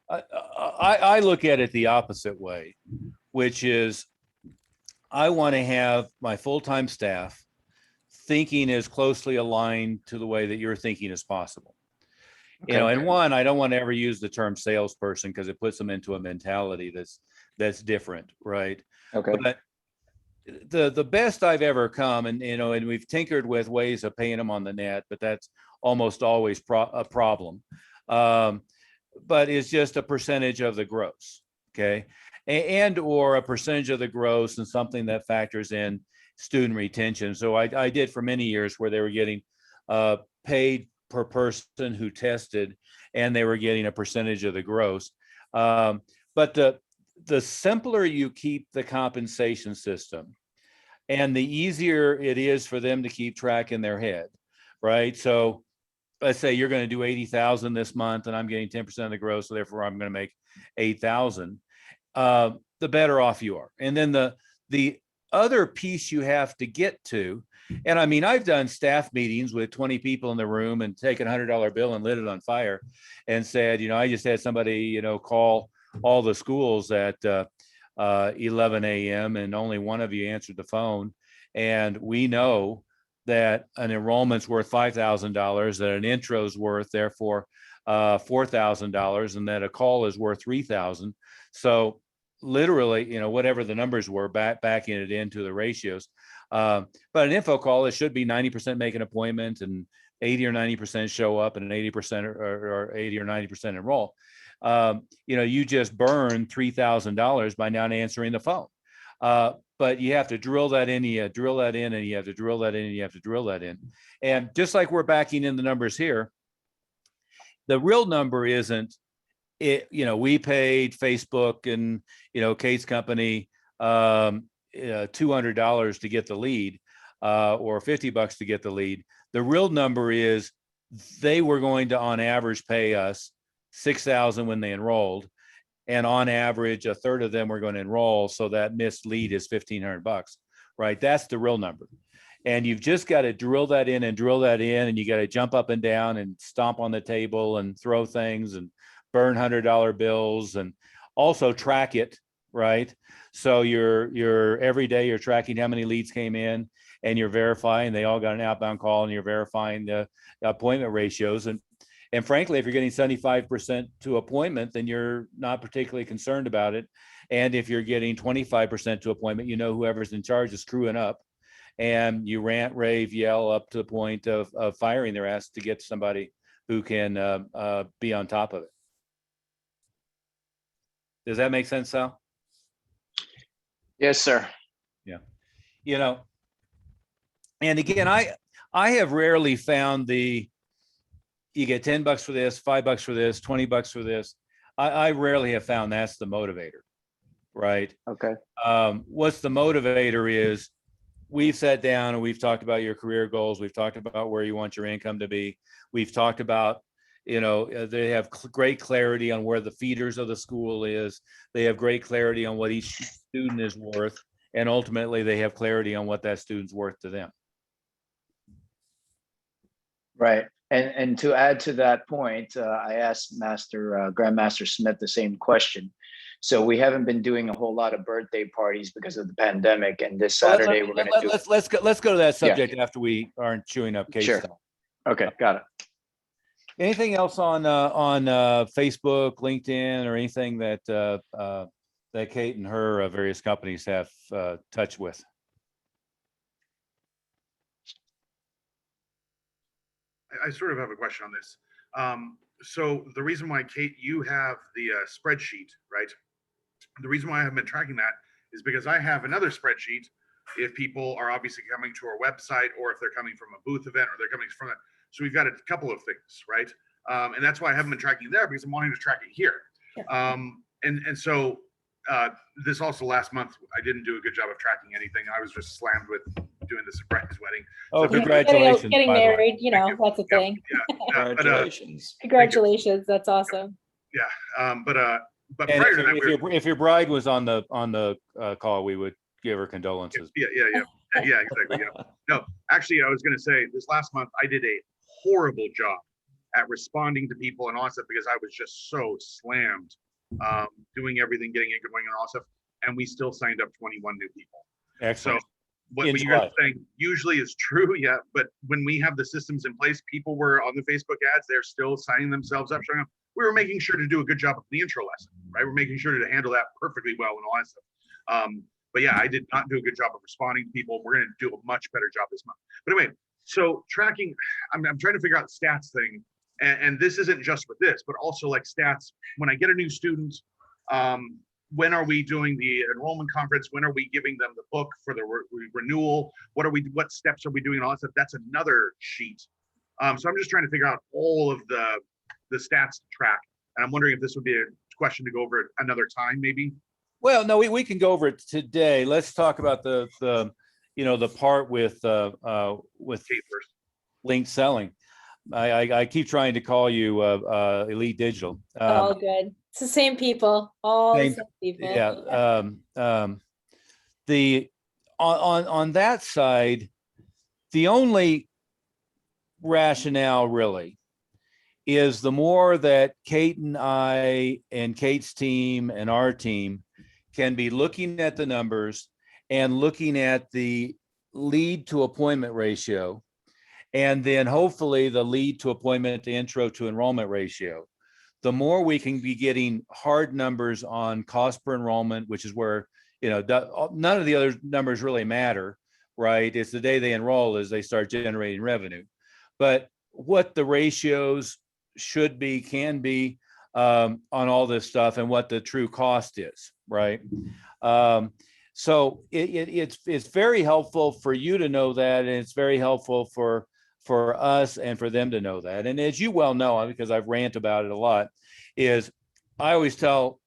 I look at it the opposite way, which is I want to have my full-time staff thinking as closely aligned to the way that you're thinking as possible. And one, I don't want to ever use the term salesperson because it puts them into a mentality that's different, right? Okay. But the best I've ever come, and we've tinkered with ways of paying them on the net, but that's almost always a problem. But it's just a percentage of the gross, okay, and or a percentage of the gross and something that factors in student retention. So I did for many years where they were getting paid per person who tested, and they were getting a percentage of the gross. But the simpler you keep the compensation system, and the easier it is for them to keep track in their head, right? So let's say you're going to do 80,000 this month and I'm getting 10% of the gross, so therefore I'm going to make 8,000. The better off you are. And then the other piece you have to get to, and I mean, I've done staff meetings with 20 people in the room and taken $100 bill and lit it on fire and said, I just had somebody, call all the schools at 11 a.m. and only one of you answered the phone. And we know that an enrollment's worth $5,000, that an intro is worth, therefore, $4,000, and that a call is worth $3,000. So literally, whatever the numbers were, backing it into the ratios. But an info call, it should be 90% make an appointment and 80 or 90% show up and 80% or 80 or 90% enroll. You just burn $3,000 by not answering the phone. But you have to drill that in, you drill that in, and you have to drill that in, and you have to drill that in. And just like we're backing in the numbers here, the real number isn't it, we paid Facebook and, Kate's company, $200 to get the lead, or $50 to get the lead. The real number is they were going to, on average, pay us $6,000 when they enrolled. And on average, a third of them were going to enroll. So that missed lead is $1,500, right? That's the real number. And you've just got to drill that in and drill that in. And you got to jump up and down and stomp on the table and throw things and burn $100 bills and also track it, right? So you're every day you're tracking how many leads came in and you're verifying they all got an outbound call and you're verifying the appointment ratios. And frankly, if you're getting 75% to appointment, then you're not particularly concerned about it. And if you're getting 25% to appointment, whoever's in charge is screwing up, and you rant, rave, yell up to the point of firing their ass to get somebody who can be on top of it. Does that make sense, Sal? Yes, sir. Yeah. And again, I have rarely found you get $10 for this, $5 for this, $20 for this. I rarely have found that's the motivator, right? Okay. What's the motivator is we've sat down and we've talked about your career goals. We've talked about where you want your income to be. We've talked about, they have great clarity on where the feeders of the school is. They have great clarity on what each student is worth. And ultimately, they have clarity on what that student's worth to them. Right. And to add to that point, I asked Grandmaster Smith the same question. So we haven't been doing a whole lot of birthday parties because of the pandemic. And this Saturday we're going to do. Let's go to that subject after we aren't chewing up Kate's Sure. stuff. Okay, got it. Anything else on Facebook, LinkedIn, or anything that that Kate and her various companies have touched with? I sort of have a question on this. So the reason why, Kate, you have the spreadsheet, right? The reason why I haven't been tracking that is because I have another spreadsheet if people are obviously coming to our website, or if they're coming from a booth event, or they're coming from it. So we've got a couple of things, right? And that's why I haven't been tracking there, because I'm wanting to track it here. And so this also last month, I didn't do a good job of tracking anything. I was just slammed with doing the surprise wedding. Oh, So- congratulations! Getting by the way. married, you know, that's a Yeah, thing. But Congratulations. Congratulations, that's awesome. but And prior to that, if your bride was on the call, we would give her condolences. yeah, exactly. Yeah. No, actually, I was going to say this last month, I did a horrible job at responding to people and all that stuff, because I was just so slammed, doing everything, getting it going and all that stuff. And we still signed up 21 new people. Excellent. So what In you guys July. are saying usually is true, yeah. But when we have the systems in place, people were on the Facebook ads, they're still signing themselves up, showing up. We were making sure to do a good job of the intro lesson, right? We're making sure to handle that perfectly well and all that stuff. But yeah, I did not do a good job of responding to people. We're going to do a much better job this month. But anyway, so tracking, I'm trying to figure out the stats thing. And this isn't just with this, but also like stats. When I get a new student, when are we doing the enrollment conference? When are we giving them the book for the renewal? What steps are we doing? And all that stuff. That's another sheet. So I'm just trying to figure out all of the stats to track. And I'm wondering if this would be a question to go over at another time, maybe. Well, no, we can go over it today. Let's talk about the part with Kate first. linked selling. I keep trying to call you Elite Digital. All good. It's the same people, all the Same- same people. Yeah. On that side, the only rationale really is the more that Kate and I and Kate's team and our team can be looking at the numbers and looking at the lead to appointment ratio, and then hopefully the lead to appointment to intro to enrollment ratio, the more we can be getting hard numbers on cost per enrollment, which is where, none of the other numbers really matter, right? It's the day they enroll as they start generating revenue. But what the ratios should be, can be on all this stuff, and what the true cost is, right? So it's very helpful for you to know that, and it's very helpful for us and for them to know that. And as you well know, because I've ranted about it a lot, is I always tell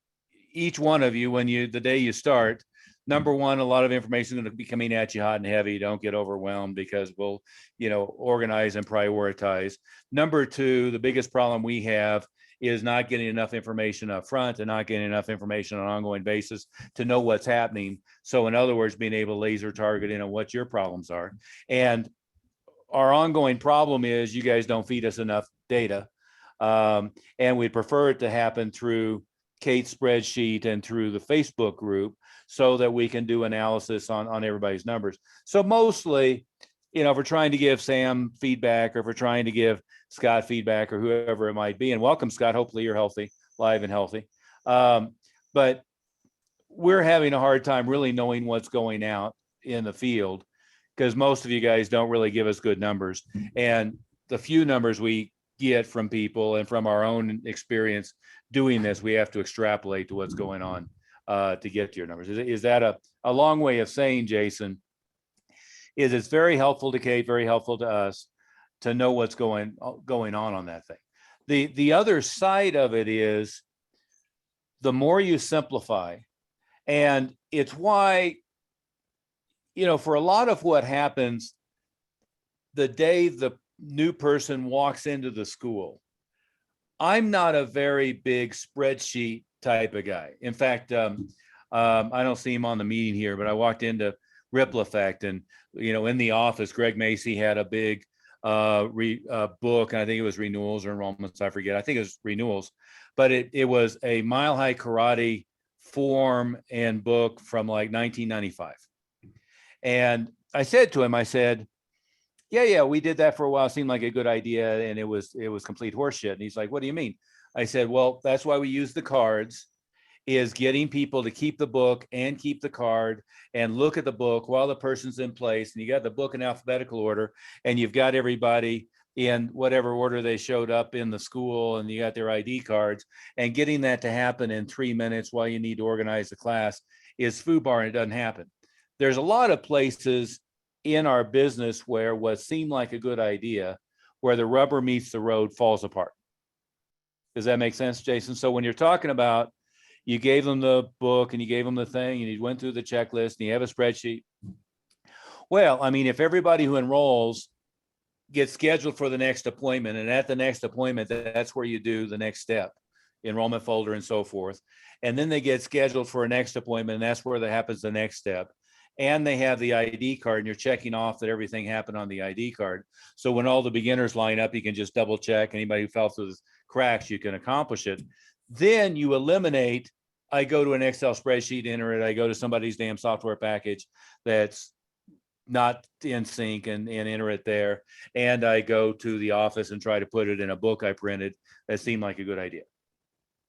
each one of you the day you start, number one, a lot of information is going to be coming at you hot and heavy. Don't get overwhelmed, because we'll, organize and prioritize. Number two, the biggest problem we have is not getting enough information up front and not getting enough information on an ongoing basis to know what's happening. So in other words, being able to laser target in on what your problems are. And our ongoing problem is you guys don't feed us enough data. And we'd prefer it to happen through Kate's spreadsheet and through the Facebook group, so that we can do analysis on everybody's numbers. So mostly, if we're trying to give Sam feedback, or if we're trying to give Scott feedback, or whoever it might be, and welcome, Scott, hopefully you're healthy, live and healthy. But we're having a hard time really knowing what's going out in the field, because most of you guys don't really give us good numbers. And the few numbers we get from people and from our own experience doing this, we have to extrapolate to what's going on to get to your numbers. Is that a long way of saying, Jason, is it's very helpful to Kate, very helpful to us to know what's going on that thing. The other side of it is the more you simplify, and it's why, for a lot of what happens the day the new person walks into the school, I'm not a very big spreadsheet type of guy. In fact, I don't see him on the meeting here, but I walked into Ripple Effect, and in the office, Greg Macy had a big book, and I think it was renewals or enrollments. I forget. I think it was renewals, but it was a Mile High Karate form and book from like 1995. And I said to him, I said, yeah, we did that for a while. It seemed like a good idea, and it was complete horseshit. And he's like, what do you mean? I said, well, that's why we use the cards, is getting people to keep the book and keep the card and look at the book while the person's in place. And you got the book in alphabetical order, and you've got everybody in whatever order they showed up in the school, and you got their ID cards, and getting that to happen in 3 minutes while you need to organize the class is FUBAR, and it doesn't happen. There's a lot of places in our business where what seemed like a good idea, where the rubber meets the road, falls apart. Does that make sense, Jason? So when you're talking about, you gave them the book and you gave them the thing and you went through the checklist and you have a spreadsheet. Well, I mean, if everybody who enrolls gets scheduled for the next appointment, and at the next appointment, that's where you do the next step, enrollment folder and so forth. And then they get scheduled for a next appointment, and that's where that happens the next step. And they have the ID card, and you're checking off that everything happened on the ID card. So when all the beginners line up, you can just double check. Anybody who fell through the cracks, you can accomplish it. Then you eliminate, I go to an Excel spreadsheet, enter it, I go to somebody's damn software package that's not in sync and enter it there. And I go to the office and try to put it in a book I printed that seemed like a good idea.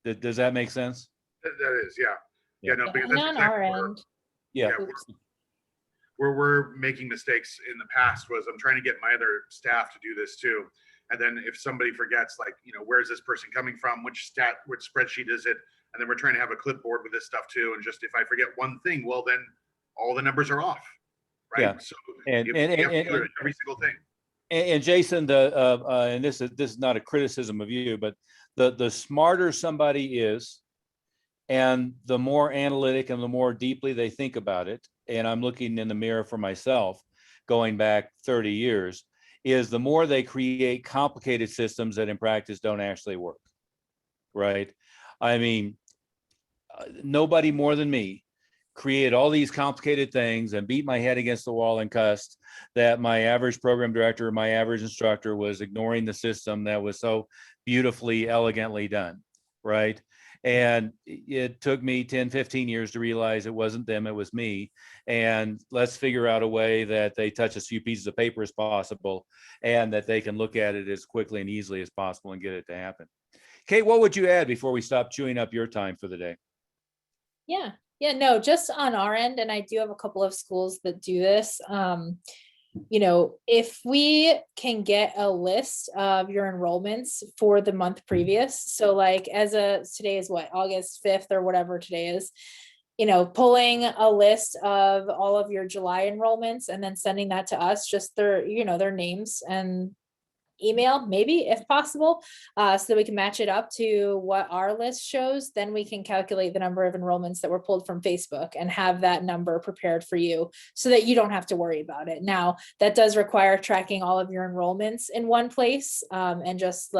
Does that make sense? That is, yeah. Yeah, no, because And that's on our exactly end, Yeah. where we're making mistakes in the past was I'm trying to get my other staff to do this too. And then if somebody forgets, like, where's this person coming from? Which spreadsheet is it? And then we're trying to have a clipboard with this stuff too. And just if I forget one thing, well, then all the numbers are off, right? Yeah. So And- you and- have to and- do it, every single thing. And Jason, and this is not a criticism of you, but the smarter somebody is, and the more analytic and the more deeply they think about it, and I'm looking in the mirror for myself, going back 30 years, is the more they create complicated systems that in practice don't actually work, right? I mean, nobody more than me created all these complicated things and beat my head against the wall and cussed that my average program director, my average instructor was ignoring the system that was so beautifully, elegantly done, right? And it took me 10, 15 years to realize it wasn't them, it was me. And let's figure out a way that they touch as few pieces of paper as possible and that they can look at it as quickly and easily as possible and get it to happen. Kate, what would you add before we stop chewing up your time for the day? Yeah, no, just on our end, and I do have a couple of schools that do this. If we can get a list of your enrollments for the month previous, so like today is what, August 5th or whatever today is, pulling a list of all of your July enrollments and then sending that to us, just their names and email, maybe if possible, so that we can match it up to what our list shows. Then we can calculate the number of enrollments that were pulled from Facebook and have that number prepared for you so that you don't have to worry about it. Now, that does require tracking all of your enrollments in one place, and just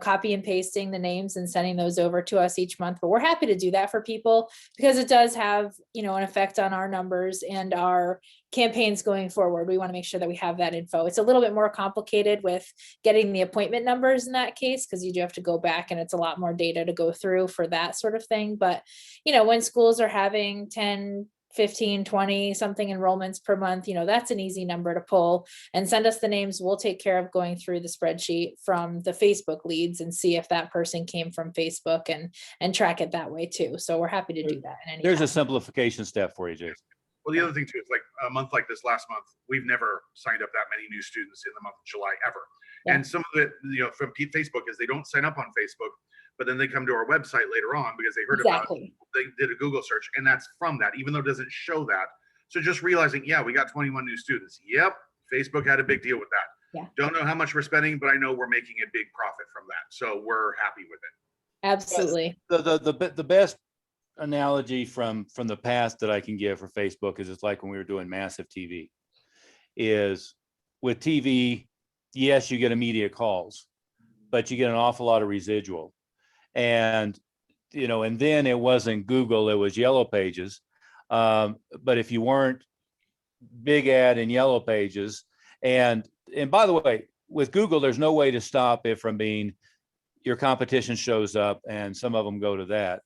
copy and pasting the names and sending those over to us each month. But we're happy to do that for people because it does have, an effect on our numbers and our campaigns going forward. We want to make sure that we have that info. It's a little bit more complicated with getting the appointment numbers in that case, because you do have to go back and it's a lot more data to go through for that sort of thing. But, when schools are having 10, 15, 20 something enrollments per month, that's an easy number to pull and send us the names. We'll take care of going through the spreadsheet from the Facebook leads and see if that person came from Facebook and track it that way too. So we're happy to do that. There's a simplification step for you, Jason. Well, the other thing too is like a month like this last month, we've never signed up that many new students in the month of July ever. Yeah. And some of it, from Facebook is they don't sign up on Facebook, but then they come to our website later on because they heard about it. They did a Google search, and that's from that, even though it doesn't show that. So just realizing, yeah, we got 21 new students. Yep, Facebook had a big deal with that. Yeah. Don't know how much we're spending, but I know we're making a big profit from that. So we're happy with it. Absolutely. The best analogy from the past that I can give for Facebook is it's like when we were doing massive TV. Is with TV, yes, you get immediate calls, but you get an awful lot of residual. And and then it wasn't Google, it was Yellow Pages. But if you weren't big ad in Yellow Pages, and by the way, with Google, there's no way to stop it from being your competition shows up, and some of them go to that.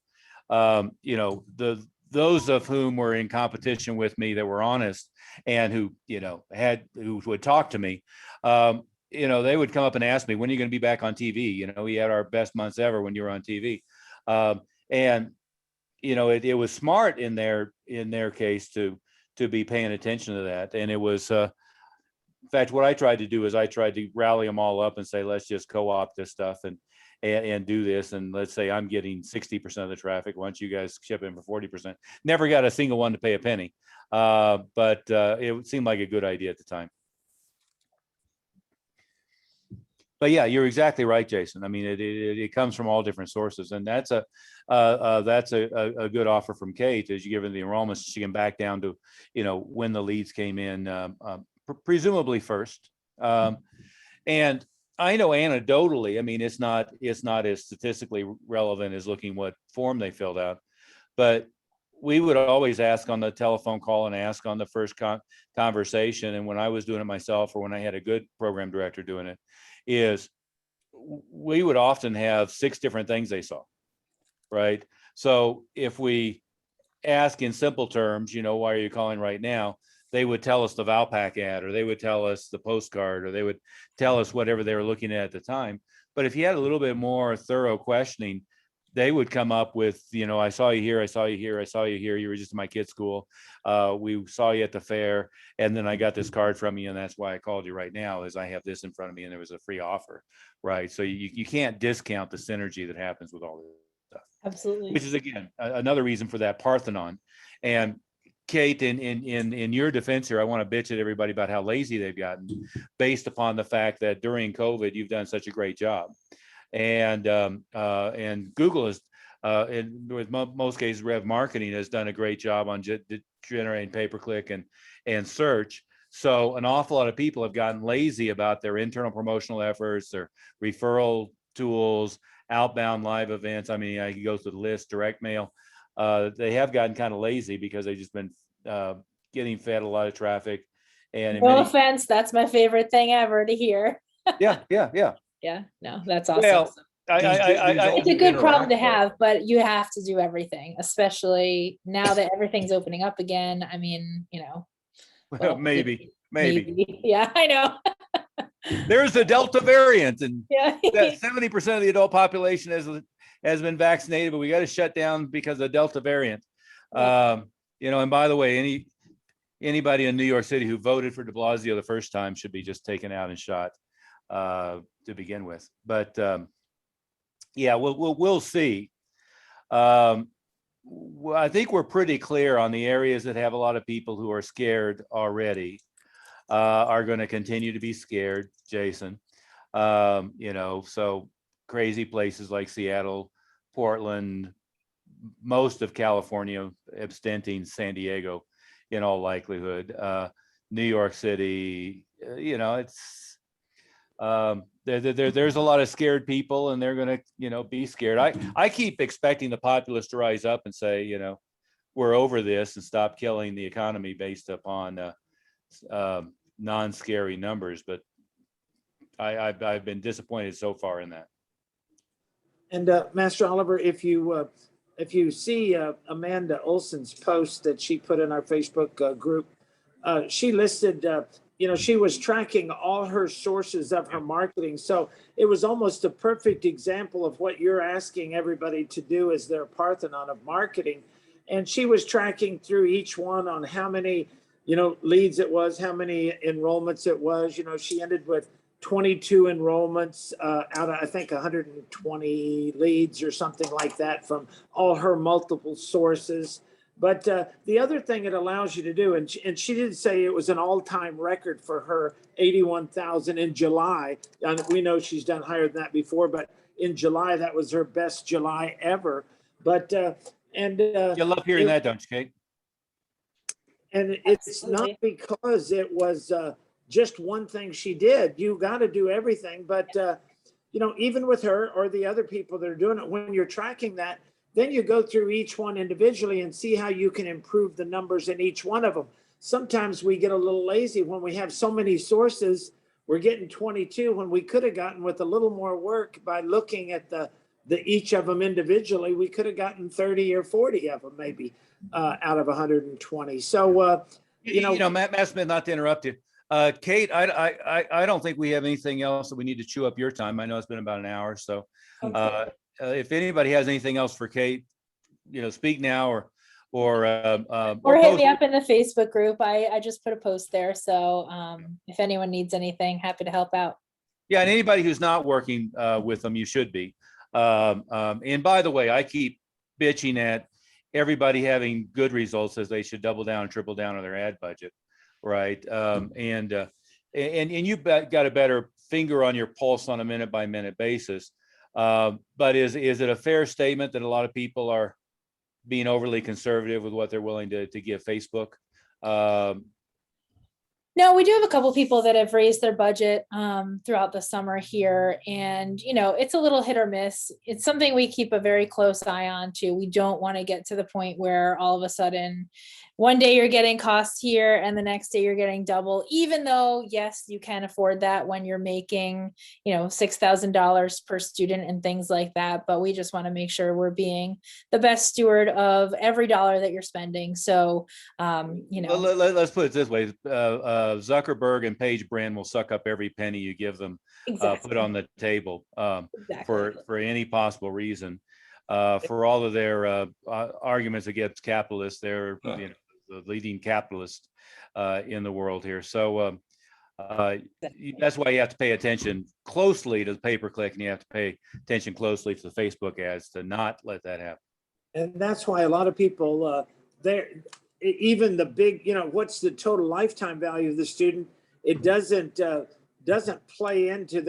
Those of whom were in competition with me that were honest and who would talk to me, they would come up and ask me, when are you going to be back on TV? We had our best months ever when you were on TV. And it was smart in their case to be paying attention to that. And it was, in fact, what I tried to do is I tried to rally them all up and say, let's just co-opt this stuff and do this. And let's say I'm getting 60% of the traffic. Why don't you guys chip in for 40%? Never got a single one to pay a penny. But it seemed like a good idea at the time. But yeah, you're exactly right, Jason. I mean, it comes from all different sources, and that's a good offer from Kate. As you give her the enrollments, she can back down to, when the leads came in, presumably first. And I know anecdotally, I mean, it's not as statistically relevant as looking what form they filled out, but we would always ask on the telephone call and ask on the first conversation. And when I was doing it myself, or when I had a good program director doing it, is we would often have 6 different things they saw, right? So if we ask in simple terms, why are you calling right now? They would tell us the Valpak ad, or they would tell us the postcard, or they would tell us whatever they were looking at the time. But if you had a little bit more thorough questioning, they would come up with, I saw you here, I saw you here, I saw you here, you were just in my kid's school. We saw you at the fair, and then I got this card from you, and that's why I called you right now, is I have this in front of me, and there was a free offer, right? So you can't discount the synergy that happens with all this stuff. Absolutely. Which is, again, another reason for that Parthenon. And Kate, in your defense here, I want to bitch at everybody about how lazy they've gotten, based upon the fact that during COVID, you've done such a great job. And Google is, with most cases, Rev Marketing has done a great job on generating pay-per-click and search. So an awful lot of people have gotten lazy about their internal promotional efforts, their referral tools, outbound live events. I mean, I can go through the list, direct mail. They have gotten kind of lazy because they've just been getting fed a lot of traffic. And No offense, that's my favorite thing ever to hear. Yeah. Yeah, no, that's awesome. Well, It's a good problem to have, but you have to do everything, especially now that everything's opening up again. I mean, well, maybe. Yeah, I know. There's the Delta variant, and Yeah. 70% of the adult population has been vaccinated, but we got to shut down because of the Delta variant. Yeah. And by the way, anybody in New York City who voted for de Blasio the first time should be just taken out and shot to begin with. But yeah, we'll see. I think we're pretty clear on the areas that have a lot of people who are scared already, are going to continue to be scared, Jason. So crazy places like Seattle, Portland, most of California, abstenting San Diego, in all likelihood, New York City, it's, there's a lot of scared people, and they're going to, be scared. I keep expecting the populace to rise up and say, we're over this and stop killing the economy based upon non-scary numbers. But I've been disappointed so far in that. And Master Oliver, if you see Amanda Olson's post that she put in our Facebook group, she listed, she was tracking all her sources of her marketing. So it was almost a perfect example of what you're asking everybody to do as their Parthenon of marketing. And she was tracking through each one on how many, leads it was, how many enrollments it was. She ended with 22 enrollments out of, I think, 120 leads or something like that from all her multiple sources. But the other thing it allows you to do, and she did say it was an all-time record for her, 81,000 in July. And we know she's done higher than that before, but in July, that was her best July ever. But, You love hearing that, don't you, Kate? And it's not because it was just one thing she did. You got to do everything. But, even with her or the other people that are doing it, when you're tracking that, then you go through each one individually and see how you can improve the numbers in each one of them. Sometimes we get a little lazy when we have so many sources. We're getting 22 when we could have gotten, with a little more work by looking at the each of them individually, we could have gotten 30 or 40 of them maybe out of 120. So you know, Matt Smith, not to interrupt you. Kate, I don't think we have anything else that we need to chew up your time. I know it's been about an hour. So if anybody has anything else for Kate, speak now or Or hit post me up in the Facebook group. I just put a post there. So if anyone needs anything, happy to help out. Yeah, and anybody who's not working with them, you should be. And by the way, I keep bitching at everybody having good results, as they should double down and triple down on their ad budget, right? And you've got a better finger on your pulse on a minute by minute basis. But is it a fair statement that a lot of people are being overly conservative with what they're willing to give Facebook? No, we do have a couple people that have raised their budget throughout the summer here, and it's a little hit or miss. It's something we keep a very close eye on too. We don't want to get to the point where all of a sudden one day you're getting cost here and the next day you're getting double, even though yes, you can afford that when you're making $6,000 per student and things like that. But we just want to make sure we're being the best steward of every dollar that you're spending. So let's put it this way. Zuckerberg and Paige Brand will suck up every penny you give them, exactly. put on the table Exactly. for any possible reason. For all of their arguments against capitalists, they're the leading capitalist in the world here. So that's why you have to pay attention closely to the pay-per-click, and you have to pay attention closely to the Facebook ads to not let that happen. and that's why a lot of people even the big, what's the total lifetime value of the student? It doesn't play into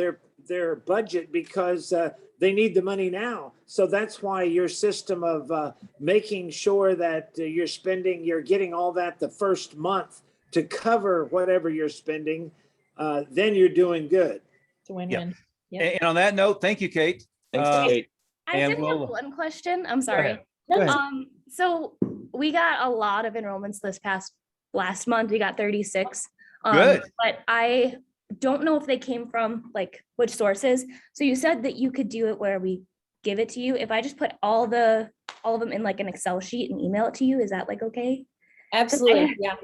their budget because they need the money now. So that's why your system of making sure that you're getting all that the first month to cover whatever you're spending, then you're doing good. It's a win-win. Yeah. And on that note, thank you, Kate. Thanks, Kate. I And did we'll- have one question. I'm Go sorry. ahead. Go ahead. So we got a lot of enrollments last month. We got 36. Good. But I don't know if they came from like which sources. So you said that you could do it where we give it to you. If I just put all of them in like an Excel sheet and email it to you, is that like okay? Absolutely. Yeah.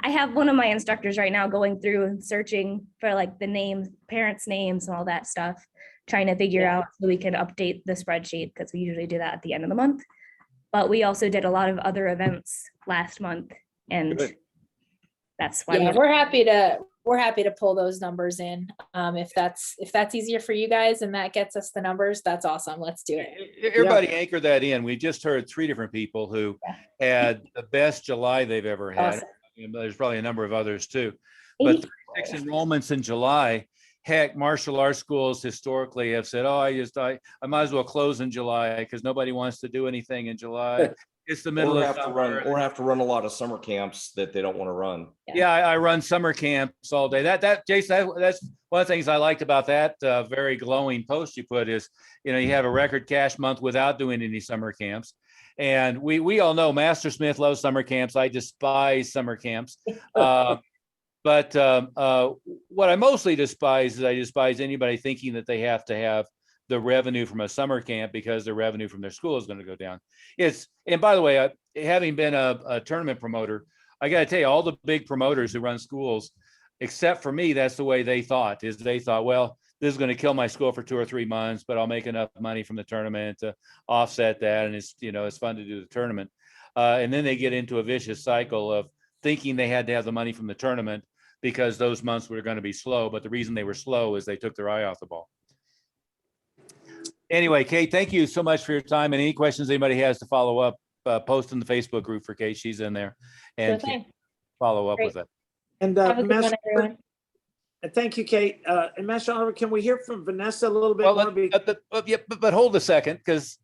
I have one of my instructors right now going through and searching for like the names, parents' names and all that stuff, trying to figure out so we can update the spreadsheet, because we usually do that at the end of the month. But we also did a lot of other events last month, and Good. that's why Yeah, we're happy to pull those numbers in. If that's easier for you guys and that gets us the numbers, that's awesome. Let's do it. Everybody anchor that in. We just heard 3 different people who had the best July they've ever had. Awesome. There's probably a number of others too. But 36 enrollments in July. Heck, martial arts schools historically have said, "Oh, I might as well close in July because nobody wants to do anything in July. It's the middle of summer." Or have to run a lot of summer camps that they don't want to run. Yeah, I run summer camps all day. Jason, that's one of the things I liked about that very glowing post you put is, you have a record cash month without doing any summer camps. And we all know Master Smith loves summer camps. I despise summer camps. But what I mostly despise is I despise anybody thinking that they have to have the revenue from a summer camp because their revenue from their school is going to go down. And by the way, having been a tournament promoter, I got to tell you, all the big promoters who run schools, except for me, that's the way they thought, well, this is going to kill my school for 2 or 3 months, but I'll make enough money from the tournament to offset that. And it's fun to do the tournament. And then they get into a vicious cycle of thinking they had to have the money from the tournament because those months were going to be slow. But the reason they were slow is they took their eye off the ball. Anyway, Kate, thank you so much for your time. And any questions anybody has to follow up, post in the Facebook group for Kate. She's in there and Sure thing. follow up Great. with it. And Have a good one, Master, everyone. thank you, Kate. And Master Oliver, can we hear from Vanessa a little bit Well, more? but hold a second, because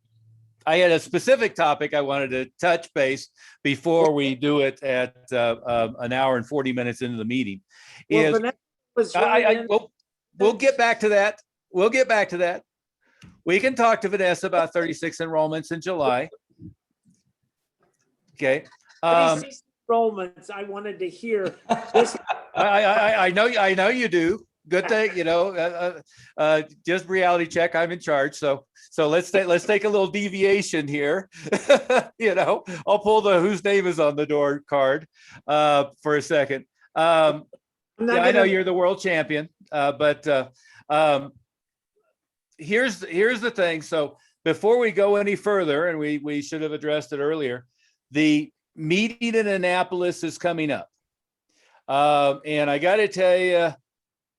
I had a specific topic I wanted to touch base before we do it at an hour and 40 minutes into the meeting. Well, Vanessa was right in- We'll get back to that. we can talk to Vanessa about 36 enrollments in July. Okay. 36 enrollments, I wanted to hear. This, I know you do. Good thing, just reality check. I'm in charge. So let's take a little deviation here. I'll pull the whose name is on the door card for a second. I'm not Yeah, I know gonna- you're the world champion, but here's the thing. So before we go any further, and we should have addressed it earlier, the meeting in Annapolis is coming up. And I got to tell you,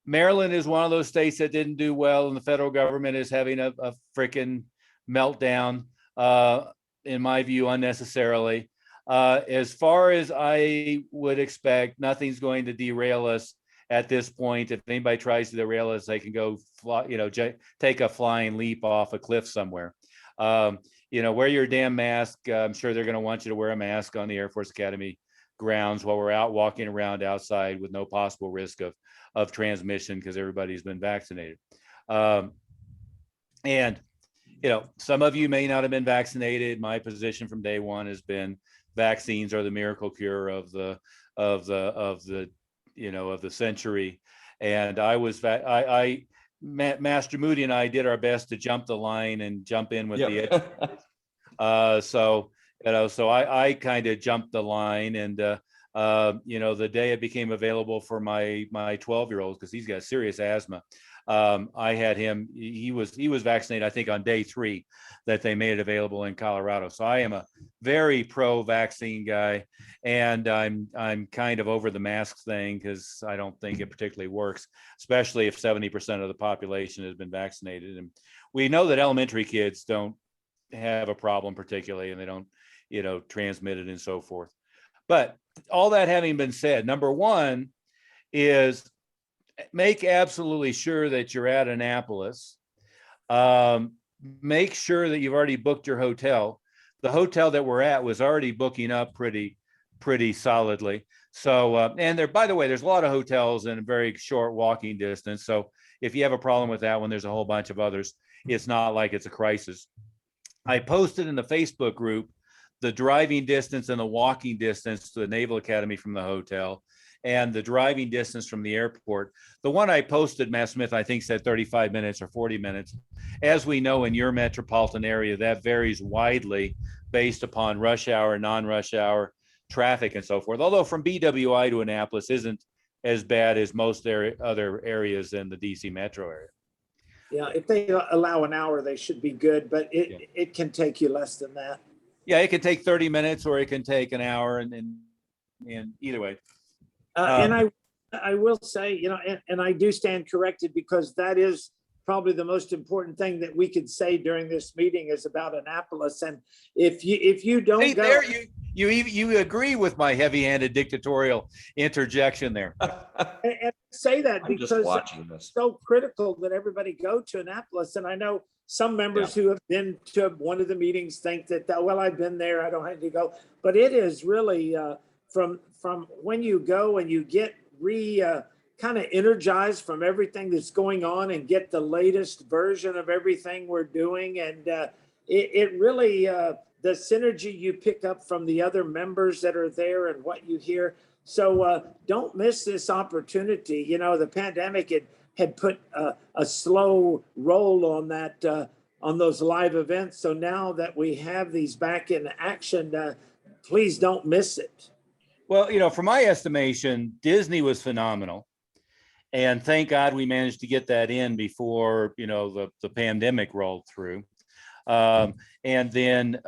Maryland is one of those states that didn't do well, and the federal government is having a freaking meltdown, in my view, unnecessarily. As far as I would expect, nothing's going to derail us at this point. If anybody tries to derail us, they can go fly, take a flying leap off a cliff somewhere. Wear your damn mask. I'm sure they're going to want you to wear a mask on the Air Force Academy grounds while we're out walking around outside with no possible risk of transmission because everybody's been vaccinated. And some of you may not have been vaccinated. My position from day one has been vaccines are the miracle cure of the century. And Master Moody and I did our best to jump the line and jump in with the edge. So I kind of jumped the line, and the day it became available for my 12-year-old, because he's got serious asthma, I had him. He was vaccinated, I think, on day 3 that they made it available in Colorado. So I am a very pro-vaccine guy, and I'm kind of over the mask thing because I don't think it particularly works, especially if 70% of the population has been vaccinated. And we know that elementary kids don't have a problem particularly, and they don't transmit it and so forth. But all that having been said, number one is make absolutely sure that you're at Annapolis. Make sure that you've already booked your hotel. The hotel that we're at was already booking up pretty solidly. So, and there, by the way, there's a lot of hotels in a very short walking distance. So if you have a problem with that one, there's a whole bunch of others. It's not like it's a crisis. I posted in the Facebook group the driving distance and the walking distance to the Naval Academy from the hotel, and the driving distance from the airport. The one I posted, Matt Smith, I think said 35 minutes or 40 minutes. As we know, in your metropolitan area, that varies widely based upon rush hour, non-rush hour, traffic, and so forth. Although from BWI to Annapolis isn't as bad as most other areas in the DC metro area. Yeah, if they allow an hour, they should be good, but it can take you less than that. Yeah, it can take 30 minutes or it can take an hour, and either way. And I will say, and I do stand corrected, because that is probably the most important thing that we could say during this meeting is about Annapolis. And if you don't Hey, go, there you agree with my heavy-handed dictatorial interjection there. and say that I'm just because watching this. it's so critical that everybody go to Annapolis. And I know some members who have been to one of the meetings think that, well, I've been there, I don't have to go. But it is really from when you go and you get kind of energized from everything that's going on and get the latest version of everything we're doing. And it really, the synergy you pick up from the other members that are there and what you hear. So don't miss this opportunity. The pandemic had put a slow roll on that, on those live events. So now that we have these back in action, please don't miss it. Well, from my estimation, Disney was phenomenal. And thank God we managed to get that in before, the pandemic rolled through. And then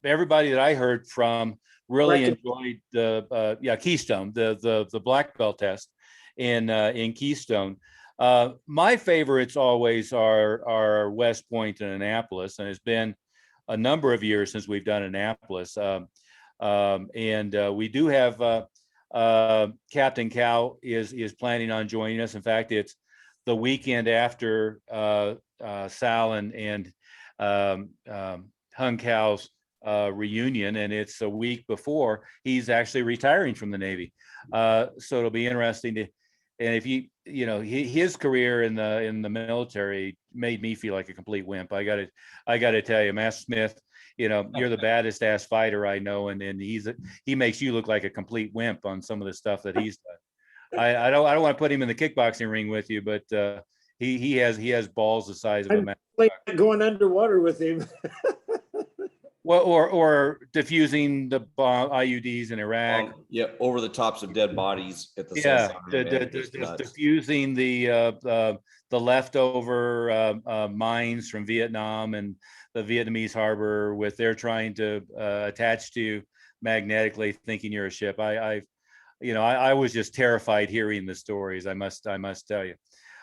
everybody that I heard from really enjoyed the Keystone, the black belt test in Keystone. My favorites always are West Point and Annapolis, and it's been a number of years since we've done Annapolis. And we do have Captain Cow is planning on joining us. In fact, it's the weekend after Sal and Hung Cow's reunion, and it's a week before he's actually retiring from the Navy. So it'll be interesting And if his career in the military made me feel like a complete wimp. I gotta tell you, Master Smith, you're the baddest ass fighter I know, and he makes you look like a complete wimp on some of the stuff that he's done. I don't want to put him in the kickboxing ring with you, but he has balls the size of a man. Like going underwater with him. Well, or diffusing the bomb IUDs in Iraq. Yeah, over the tops of dead bodies at the Yeah, same time. Man, it's nuts. diffusing the leftover mines from Vietnam and the Vietnamese harbor with they're trying to attach to you magnetically, thinking you're a ship. I was just terrified hearing the stories. I must tell you.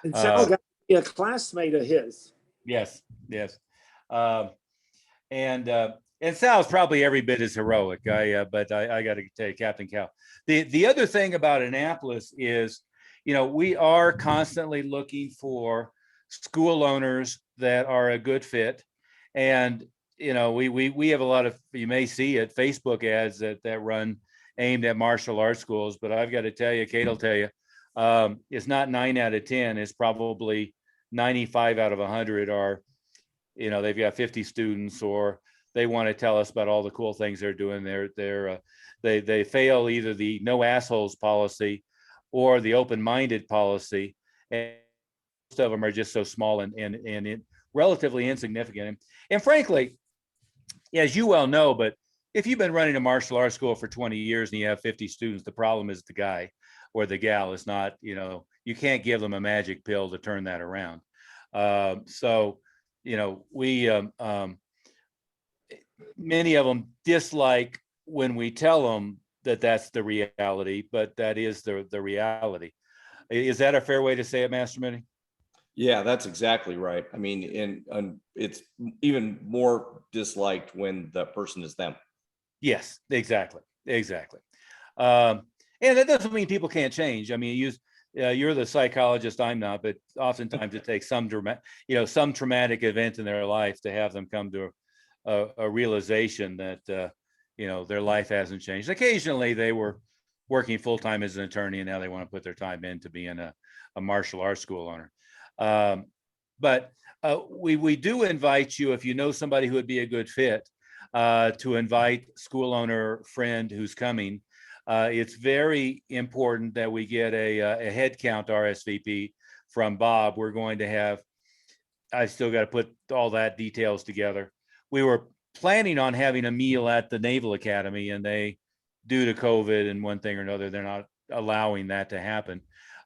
And Sal got to be a classmate of his. Yes. And Sal's probably every bit as heroic. But I got to tell you, Captain Cal. The other thing about Annapolis is, we are constantly looking for school owners that are a good fit, and we have a lot of, you may see it, Facebook ads that run aimed at martial arts schools. But I've got to tell you, Kate will tell you, it's not 9 out of 10. It's probably 95 out of 100 are, they've got 50 students, or they want to tell us about all the cool things they're doing. They fail either the no assholes policy or the open-minded policy, and most of them are just so small and relatively insignificant. And frankly, as you well know, but if you've been running a martial arts school for 20 years and you have 50 students, the problem is the guy or the gal is not, you can't give them a magic pill to turn that around. Many of them dislike when we tell them that that's the reality, but that is the reality. Is that a fair way to say it, Master Mitty? Yeah, that's exactly right. I mean, and it's even more disliked when the person is them. Yes, exactly. And that doesn't mean people can't change. I mean, you're the psychologist, I'm not, but oftentimes it takes some traumatic event in their life to have them come to a realization that their life hasn't changed. Occasionally they were working full-time as an attorney, and now they want to put their time into being a martial arts school owner. But we do invite you, if you know somebody who would be a good fit, to invite school owner friend who's coming. It's very important that we get a head count RSVP from Bob. We're going to have, I still got to put all that details together. We were planning on having a meal at the Naval Academy, and they, due to COVID and one thing or another, they're not allowing that to happen.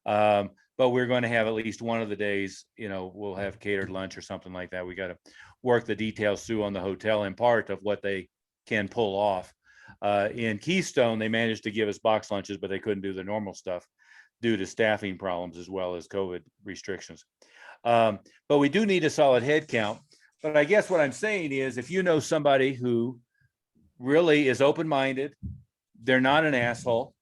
But we're going to have at least one of the days, we'll have catered lunch or something like that. We got to work the details through on the hotel and part of what they can pull off. In Keystone, they managed to give us box lunches, but they couldn't do the normal stuff due to staffing problems as well as COVID restrictions. But we do need a solid head count. But I guess what I'm saying is, if you know somebody who really is open-minded, they're not an asshole,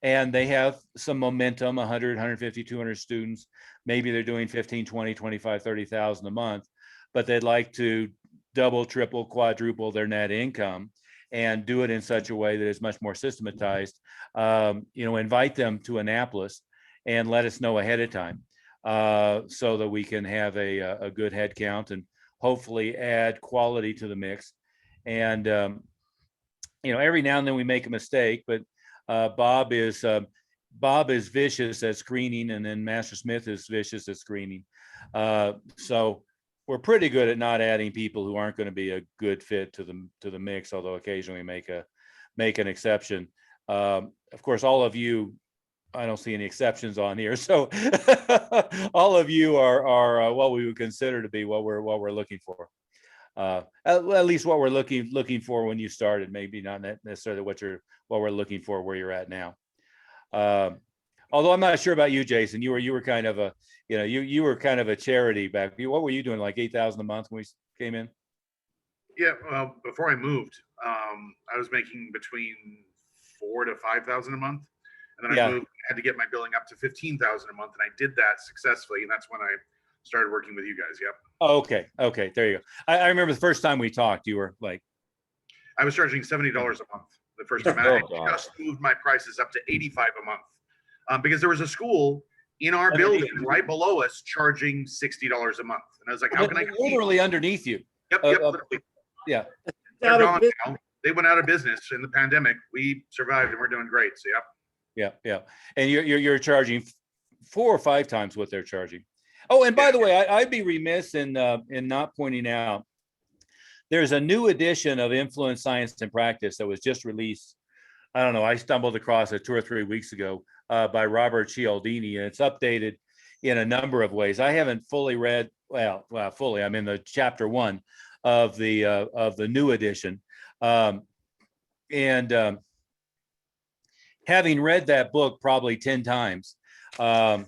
and they have some momentum, 100, 150, 200 students, maybe they're doing 15, 20, 25, 30,000 a month, but they'd like to double, triple, quadruple their net income and do it in such a way that is much more systematized, invite them to Annapolis and let us know ahead of time so that we can have a good head count and hopefully add quality to the mix. And, every now and then we make a mistake, but Bob is vicious at screening, and then Master Smith is vicious at screening. So we're pretty good at not adding people who aren't going to be a good fit to the mix, although occasionally we make an exception. Of course, all of you, I don't see any exceptions on here. So all of you are what we would consider to be what we're looking for. At least what we're looking for when you started, maybe not necessarily what we're looking for where you're at now. Although I'm not sure about you, Jason. You were kind of a, you were kind of a charity back. What were you doing, like 8,000 a month when we came in? Yeah, well, before I moved, I was making between 4,000 to 5,000 a month, and then I moved. I had to get my billing up to 15,000 a month, and I did that successfully, and that's when I started working with you guys. Yep. Oh, okay, there you go. I remember the first time we talked, you were like, I was charging $70 a month the first time. I just moved my prices up to $85 a month because there was a school in our building, right below us, charging $60 a month. And I was like, how can I compete? Literally underneath you. Yep, literally. Yeah. They're Out of gone business. now. They went out of business in the pandemic. We survived and we're doing great. So yeah. Yeah. And you're charging 4 or 5 times what they're charging. Oh, and by the way, I'd be remiss in not pointing out, there's a new edition of Influence, Science, and Practice that was just released. I don't know, I stumbled across it 2 or 3 weeks ago by Robert Cialdini, and it's updated in a number of ways. I haven't fully read, fully, I'm in the chapter 1 of the new edition. Having read that book probably 10 times, I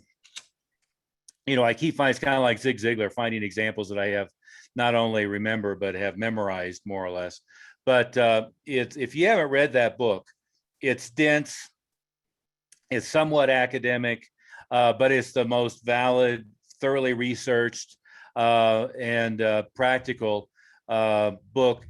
keep finding, it's kind of like Zig Ziglar, finding examples that I have not only remember, but have memorized more or less. But if you haven't read that book, it's dense, it's somewhat academic, but it's the most valid, thoroughly researched, and practical book,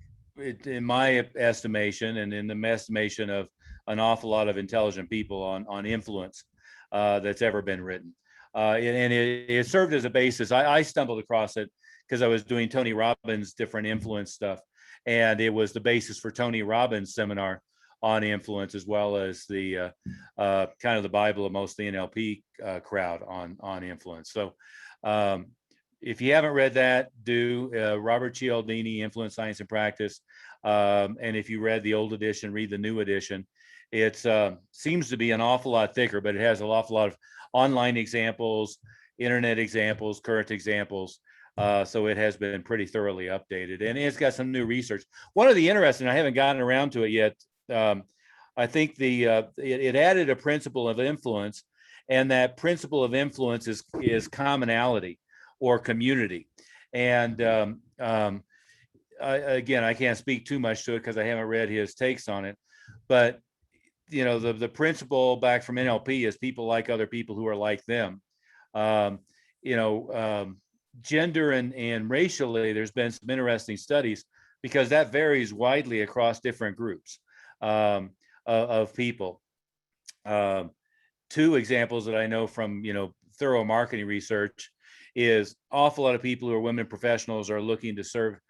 in my estimation, and in the estimation of an awful lot of intelligent people on influence that's ever been written. And it served as a basis. I stumbled across it because I was doing Tony Robbins' different influence stuff. And it was the basis for Tony Robbins' seminar on influence, as well as the kind of the Bible of most of the NLP crowd on influence. So if you haven't read that, do Robert Cialdini, Influence, Science, and Practice. And if you read the old edition, read the new edition. It seems to be an awful lot thicker, but it has an awful lot of online examples, internet examples, current examples. So it has been pretty thoroughly updated, and it's got some new research. One of the interesting, I haven't gotten around to it yet. I think it added a principle of influence, and that principle of influence is commonality or community. And again, I can't speak too much to it because I haven't read his takes on it, but the principle back from NLP is people like other people who are like them. Gender and racially, there's been some interesting studies because that varies widely across different groups of people. 2 examples that I know from thorough marketing research is awful lot of people who are women professionals are looking to serve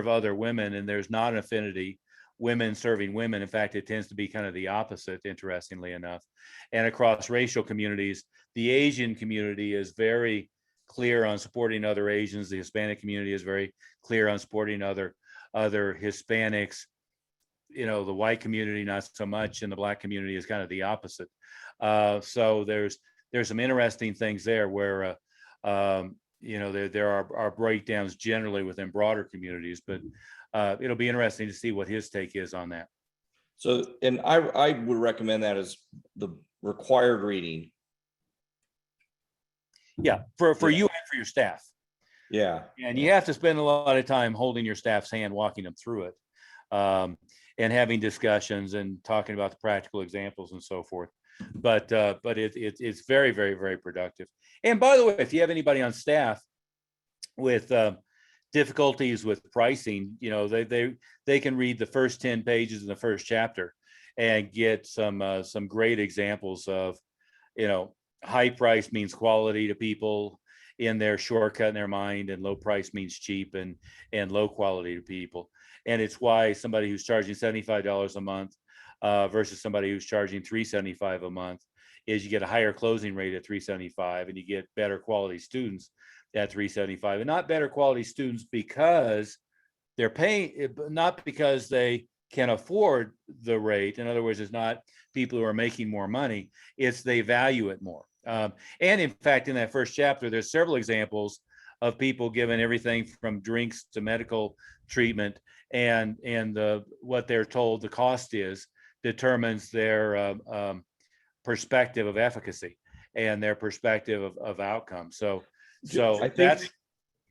other women, and there's not an affinity women serving women. In fact, it tends to be kind of the opposite, interestingly enough. And across racial communities, the Asian community is very clear on supporting other Asians. The Hispanic community is very clear on supporting other Hispanics. The white community, not so much, and the Black community is kind of the opposite. So there's some interesting things there where there are breakdowns generally within broader communities, but it'll be interesting to see what his take is on that. So, and I would recommend that as the required reading. Yeah, for you and for your staff. Yeah. And you have to spend a lot of time holding your staff's hand, walking them through it, and having discussions and talking about the practical examples and so forth. But it's very, very, very productive. And by the way, if you have anybody on staff with difficulties with pricing, they can read the first 10 pages in the first chapter and get some great examples of, high price means quality to people in their shortcut in their mind, and low price means cheap and low quality to people. And it's why somebody who's charging $75 a month versus somebody who's charging $375 a month is you get a higher closing rate at $375, and you get better quality students at $375, and not better quality students because they're paying, not because they can afford the rate. In other words, it's not people who are making more money, it's they value it more. And in fact, in that first chapter, there's several examples of people given everything from drinks to medical treatment, and what they're told the cost is determines their perspective of efficacy and their perspective of outcome. So I think,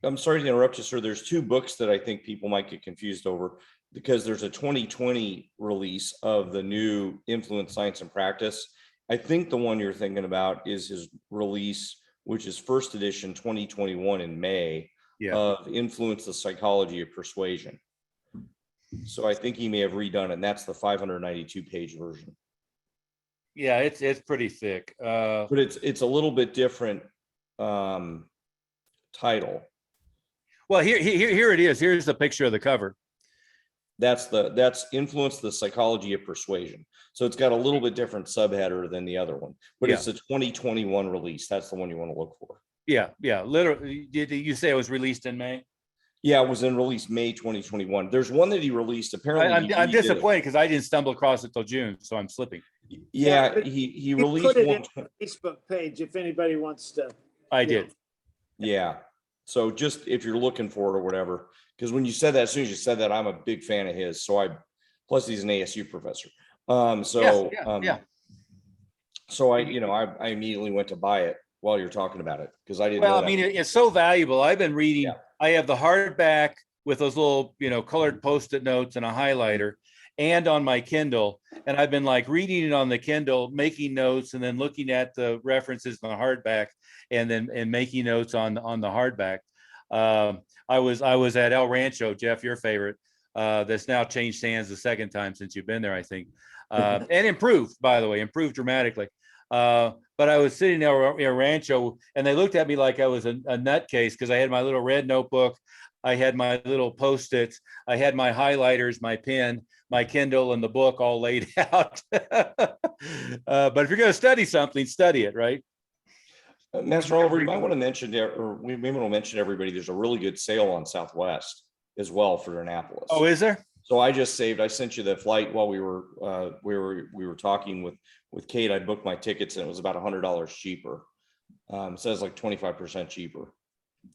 I'm sorry to interrupt you, sir. There's 2 books that I think people might get confused over, because there's a 2020 release of the new Influence, Science, and Practice. I think the one you're thinking about is his release, which is first edition 2021 in May, of Influence, the Psychology of Persuasion. So I think he may have redone it, and that's the 592 page version. Yeah, it's pretty thick. But it's a little bit different title. Well, here it is. Here's the picture of the cover. That's Influence the Psychology of Persuasion. So it's got a little bit different subheader than the other one, but Yeah. it's a 2021 release. That's the one you want to look for. Yeah, literally. Did you say it was released in May? Yeah, it was in release May 2021. There's one that he released. Apparently, I'm he redid it. disappointed because I didn't stumble across it till June, so I'm slipping. Yeah, but he You released put it one. in the Facebook page if anybody wants to. I did. Yeah. So just if you're looking for it or whatever, because when you said that, as soon as you said that, I'm a big fan of his. So plus he's an ASU professor. Yeah. So I immediately went to buy it while you're talking about it because I didn't know Well, I that. mean, it's so valuable. I've been reading. Yeah. I have the hardback with those little, colored Post-it notes and a highlighter, and on my Kindle. And I've been like reading it on the Kindle, making notes, and then looking at the references on the hardback, and making notes on the hardback. I was at El Rancho, Jeff, your favorite, that's now changed hands the second time since you've been there, I think, and improved, by the way, improved dramatically. But I was sitting there in El Rancho, and they looked at me like I was a nutcase because I had my little red notebook, I had my little Post-its, I had my highlighters, my pen, my Kindle, and the book all laid out. But if you're going to study something, study it, right? Master Oliver, you might want to mention, or we may want to mention to everybody, there's a really good sale on Southwest as well for Annapolis. Oh, is there? So I sent you the flight while we were talking with Kate. I booked my tickets and it was about $100 cheaper. It says like 25% cheaper.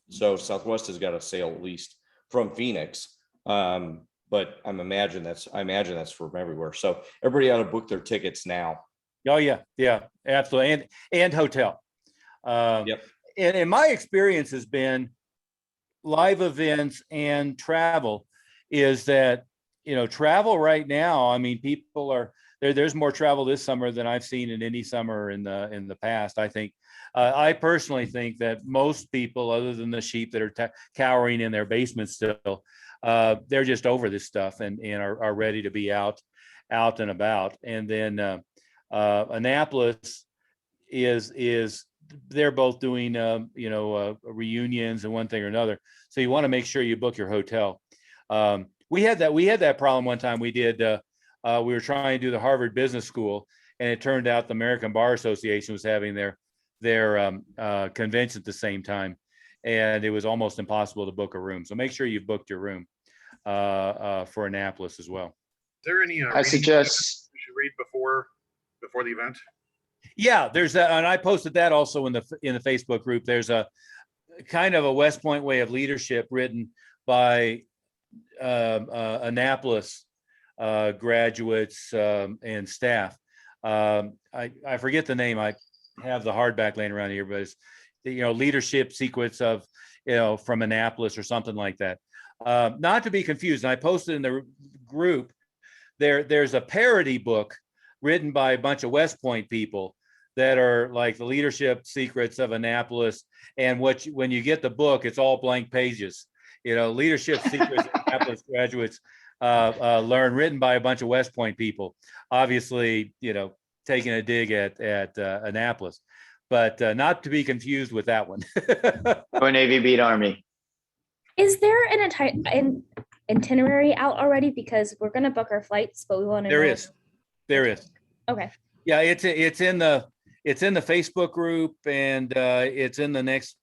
So Southwest has got a sale at least from Phoenix. But I imagine that's from everywhere. So everybody ought to book their tickets now. Oh yeah, absolutely. And hotel. Yep. And my experience has been live events and travel is that, travel right now, I mean, people are there's more travel this summer than I've seen in any summer in the past. I think, I personally think that most people, other than the sheep that are cowering in their basements still, they're just over this stuff and are ready to be out and about. And then Annapolis is they're both doing reunions and one thing or another. So you want to make sure you book your hotel. We had that problem one time. We were trying to do the Harvard Business School, and it turned out the American Bar Association was having their convention at the same time, and it was almost impossible to book a room. So make sure you've booked your room for Annapolis as well. Is there any? I suggest we should read before the event. Yeah, there's that, and I posted that also in the Facebook group. There's a kind of a West Point way of leadership written by Annapolis graduates and staff. I forget the name. I have the hardback laying around here, but it's leadership sequence of from Annapolis or something like that. Not to be confused. And I posted in the group. There's a parody book written by a bunch of West Point people that are like the leadership secrets of Annapolis. And when you get the book, it's all blank pages. Leadership secrets Annapolis graduates learn, written by a bunch of West Point people. Obviously, taking a dig at Annapolis, but not to be confused with that one. Go Navy, beat Army. Is there an itinerary out already? Because we're gonna book our flights, but we want to. There is. Okay. Yeah, it's in the Facebook group, and it's in the next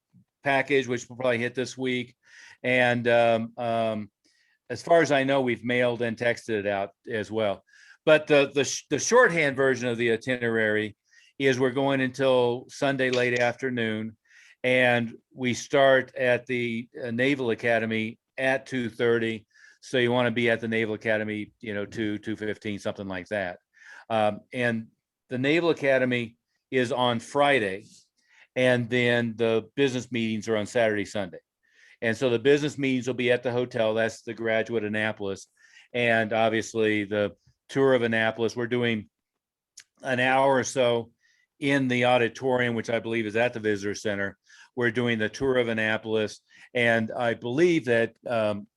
package, which will probably hit this week. And as far as I know, we've mailed and texted it out as well. But the shorthand version of the itinerary is we're going until Sunday late afternoon, and we start at the Naval Academy at 2:30. So you want to be at the Naval Academy, 2:15, something like that. And the Naval Academy is on Friday, and then the business meetings are on Saturday, Sunday. And so the business meetings will be at the hotel. That's the Graduate Annapolis. And obviously the tour of Annapolis, we're doing an hour or so in the auditorium, which I believe is at the Visitor Center. We're doing the tour of Annapolis. And I believe that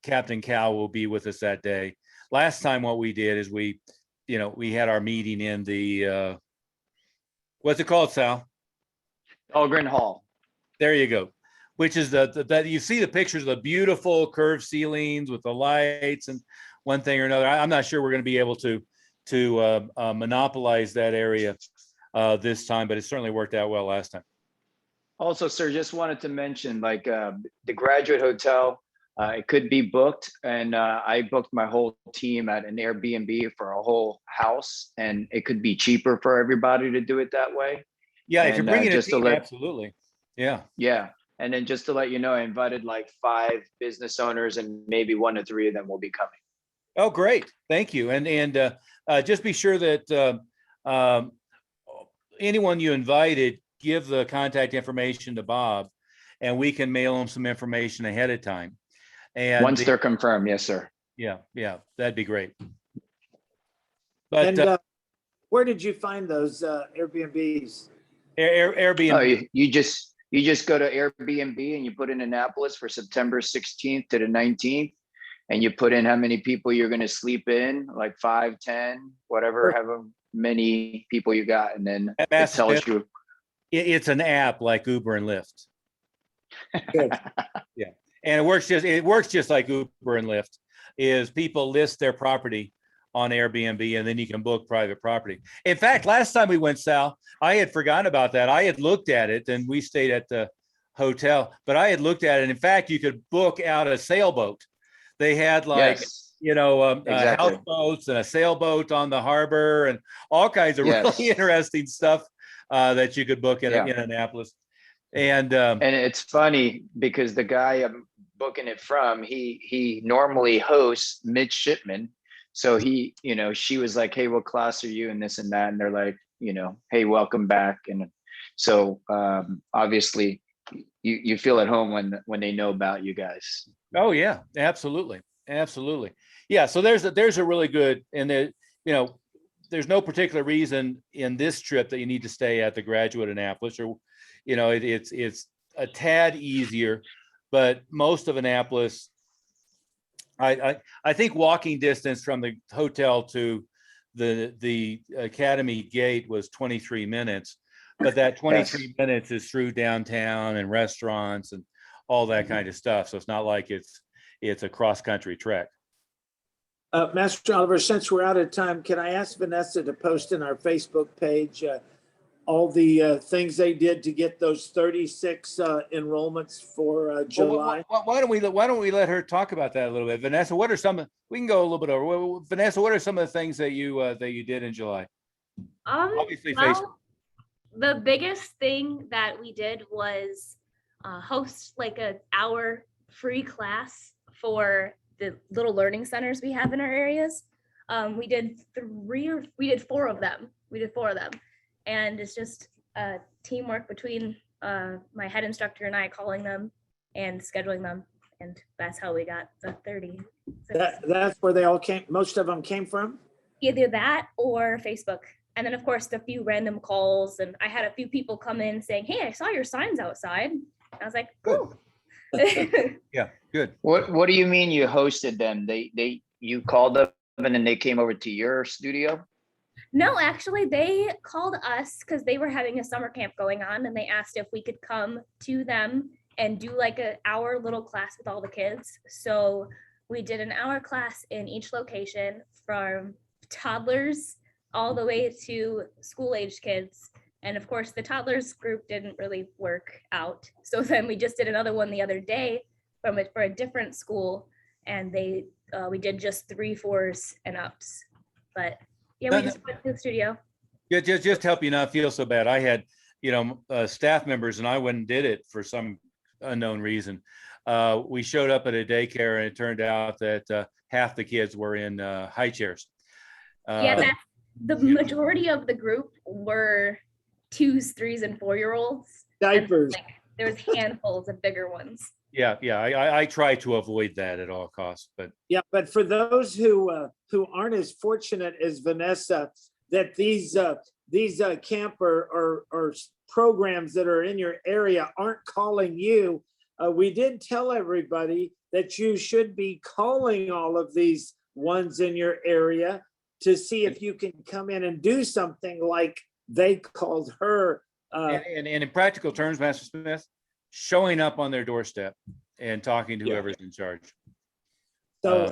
Captain Cal will be with us that day. Last time what we did is we had our meeting in the What's it called, Sal? Dahlgren Hall. There you go. Which is that you see the pictures of the beautiful curved ceilings with the lights and one thing or another. I'm not sure we're going to be able to monopolize that area this time, but it certainly worked out well last time. Also, sir, just wanted to mention like the Graduate Hotel, it could be booked, and I booked my whole team at an Airbnb for a whole house, and it could be cheaper for everybody to do it that way. Yeah, if you're And, bringing a just to team, let- absolutely. Yeah. Yeah. And then just to let you know, I invited like 5 business owners, and maybe 1 to 3 of them will be coming. Oh, great. Thank you. And just be sure that anyone you invited, give the contact information to Bob, and we can mail them some information ahead of time. And Once they're confirmed, yes, sir. yeah, that'd be great. But And where did you find those Airbnbs? Airbnb. Oh, you just go to Airbnb and you put in Annapolis for September 16th to the 19th, and you put in how many people you're going to sleep in, like 5, 10, whatever, however many people you got, and then it Mass tells Smith. you. It's an app like Uber and Lyft. Good. And it works just like Uber and Lyft. Is people list their property on Airbnb, and then you can book private property. In fact, last time we went, Sal, I had forgotten about that. I had looked at it, and we stayed at the hotel, but I had looked at it. And in fact, you could book out a sailboat. They had like, Yes, houseboats exactly. and a sailboat on the harbor and all kinds of Yes. really interesting stuff that you could book in, Yeah. in Annapolis. And And it's funny because the guy I'm booking it from, he normally hosts midshipmen. So he, she was like, "Hey, what class are you?" and this and that. And they're like, "Hey, welcome back." And so obviously you feel at home when they know about you guys. oh yeah, absolutely. Yeah. So there's a really good, and there's no particular reason in this trip that you need to stay at the Graduate Annapolis, or, it's a tad easier, but most of Annapolis, I think walking distance from the hotel to the Academy gate was 23 minutes, but that 23 minutes is through downtown and restaurants and all that kind of stuff. So it's not like it's a cross-country trek. Master Oliver, since we're out of time, can I ask Vanessa to post in our Facebook page all the things they did to get those 36 enrollments for July? Why don't we let her talk about that a little bit? Vanessa, what are we can go a little bit over. Vanessa, what are some of the things that you did in July? Obviously, Facebook. The biggest thing that we did was host like an hour free class for the little learning centers we have in our areas. We did 4 of them. And it's just teamwork between my head instructor and I, calling them and scheduling them. And that's how we got the 30. That's where they all came, most of them came from? Either that or Facebook. And then of course the few random calls, and I had a few people come in saying, "Hey, I saw your signs outside." I was like, "Cool." Yeah, good. What do you mean you hosted them? You called them and then they came over to your studio? No, actually they called us because they were having a summer camp going on, and they asked if we could come to them and do like an hour little class with all the kids. So we did an hour class in each location, from toddlers all the way to school-aged kids. And of course, the toddlers group didn't really work out. So then we just did another one the other day for a different school, and we did just 3, 4s and ups. But yeah, we just went to the studio. Yeah, just help you not feel so bad. I had, staff members, and I went and did it for some unknown reason. We showed up at a daycare, and it turned out that half the kids were in high chairs. Yeah, the majority of the group were 2s, 3s, and 4-year-olds. Diapers. And, there was handfuls of bigger ones. Yeah. I try to avoid that at all costs, but Yeah, but for those who aren't as fortunate as Vanessa, that these camp or programs that are in your area aren't calling you, we did tell everybody that you should be calling all of these ones in your area to see if you can come in and do something like they called her. And in practical terms, Master Smith, showing up on their doorstep and talking to Yeah. whoever's in charge. So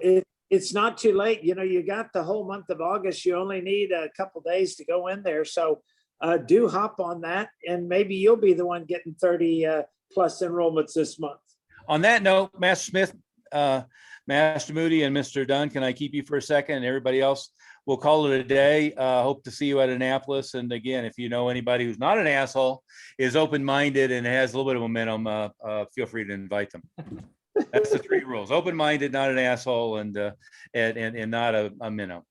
it's not too late. You know, you got the whole month of August. You only need a couple days to go in there. So do hop on that, and maybe you'll be the one getting 30 plus enrollments this month. On that note, Master Smith, Master Moody and Mr. Dunn, can I keep you for a second? And everybody else, we'll call it a day. Hope to see you at Annapolis. And again, if you know anybody who's not an asshole, is open-minded and has a little bit of momentum, feel free to invite them. That's the 3 rules: open-minded, not an asshole, and not a minnow.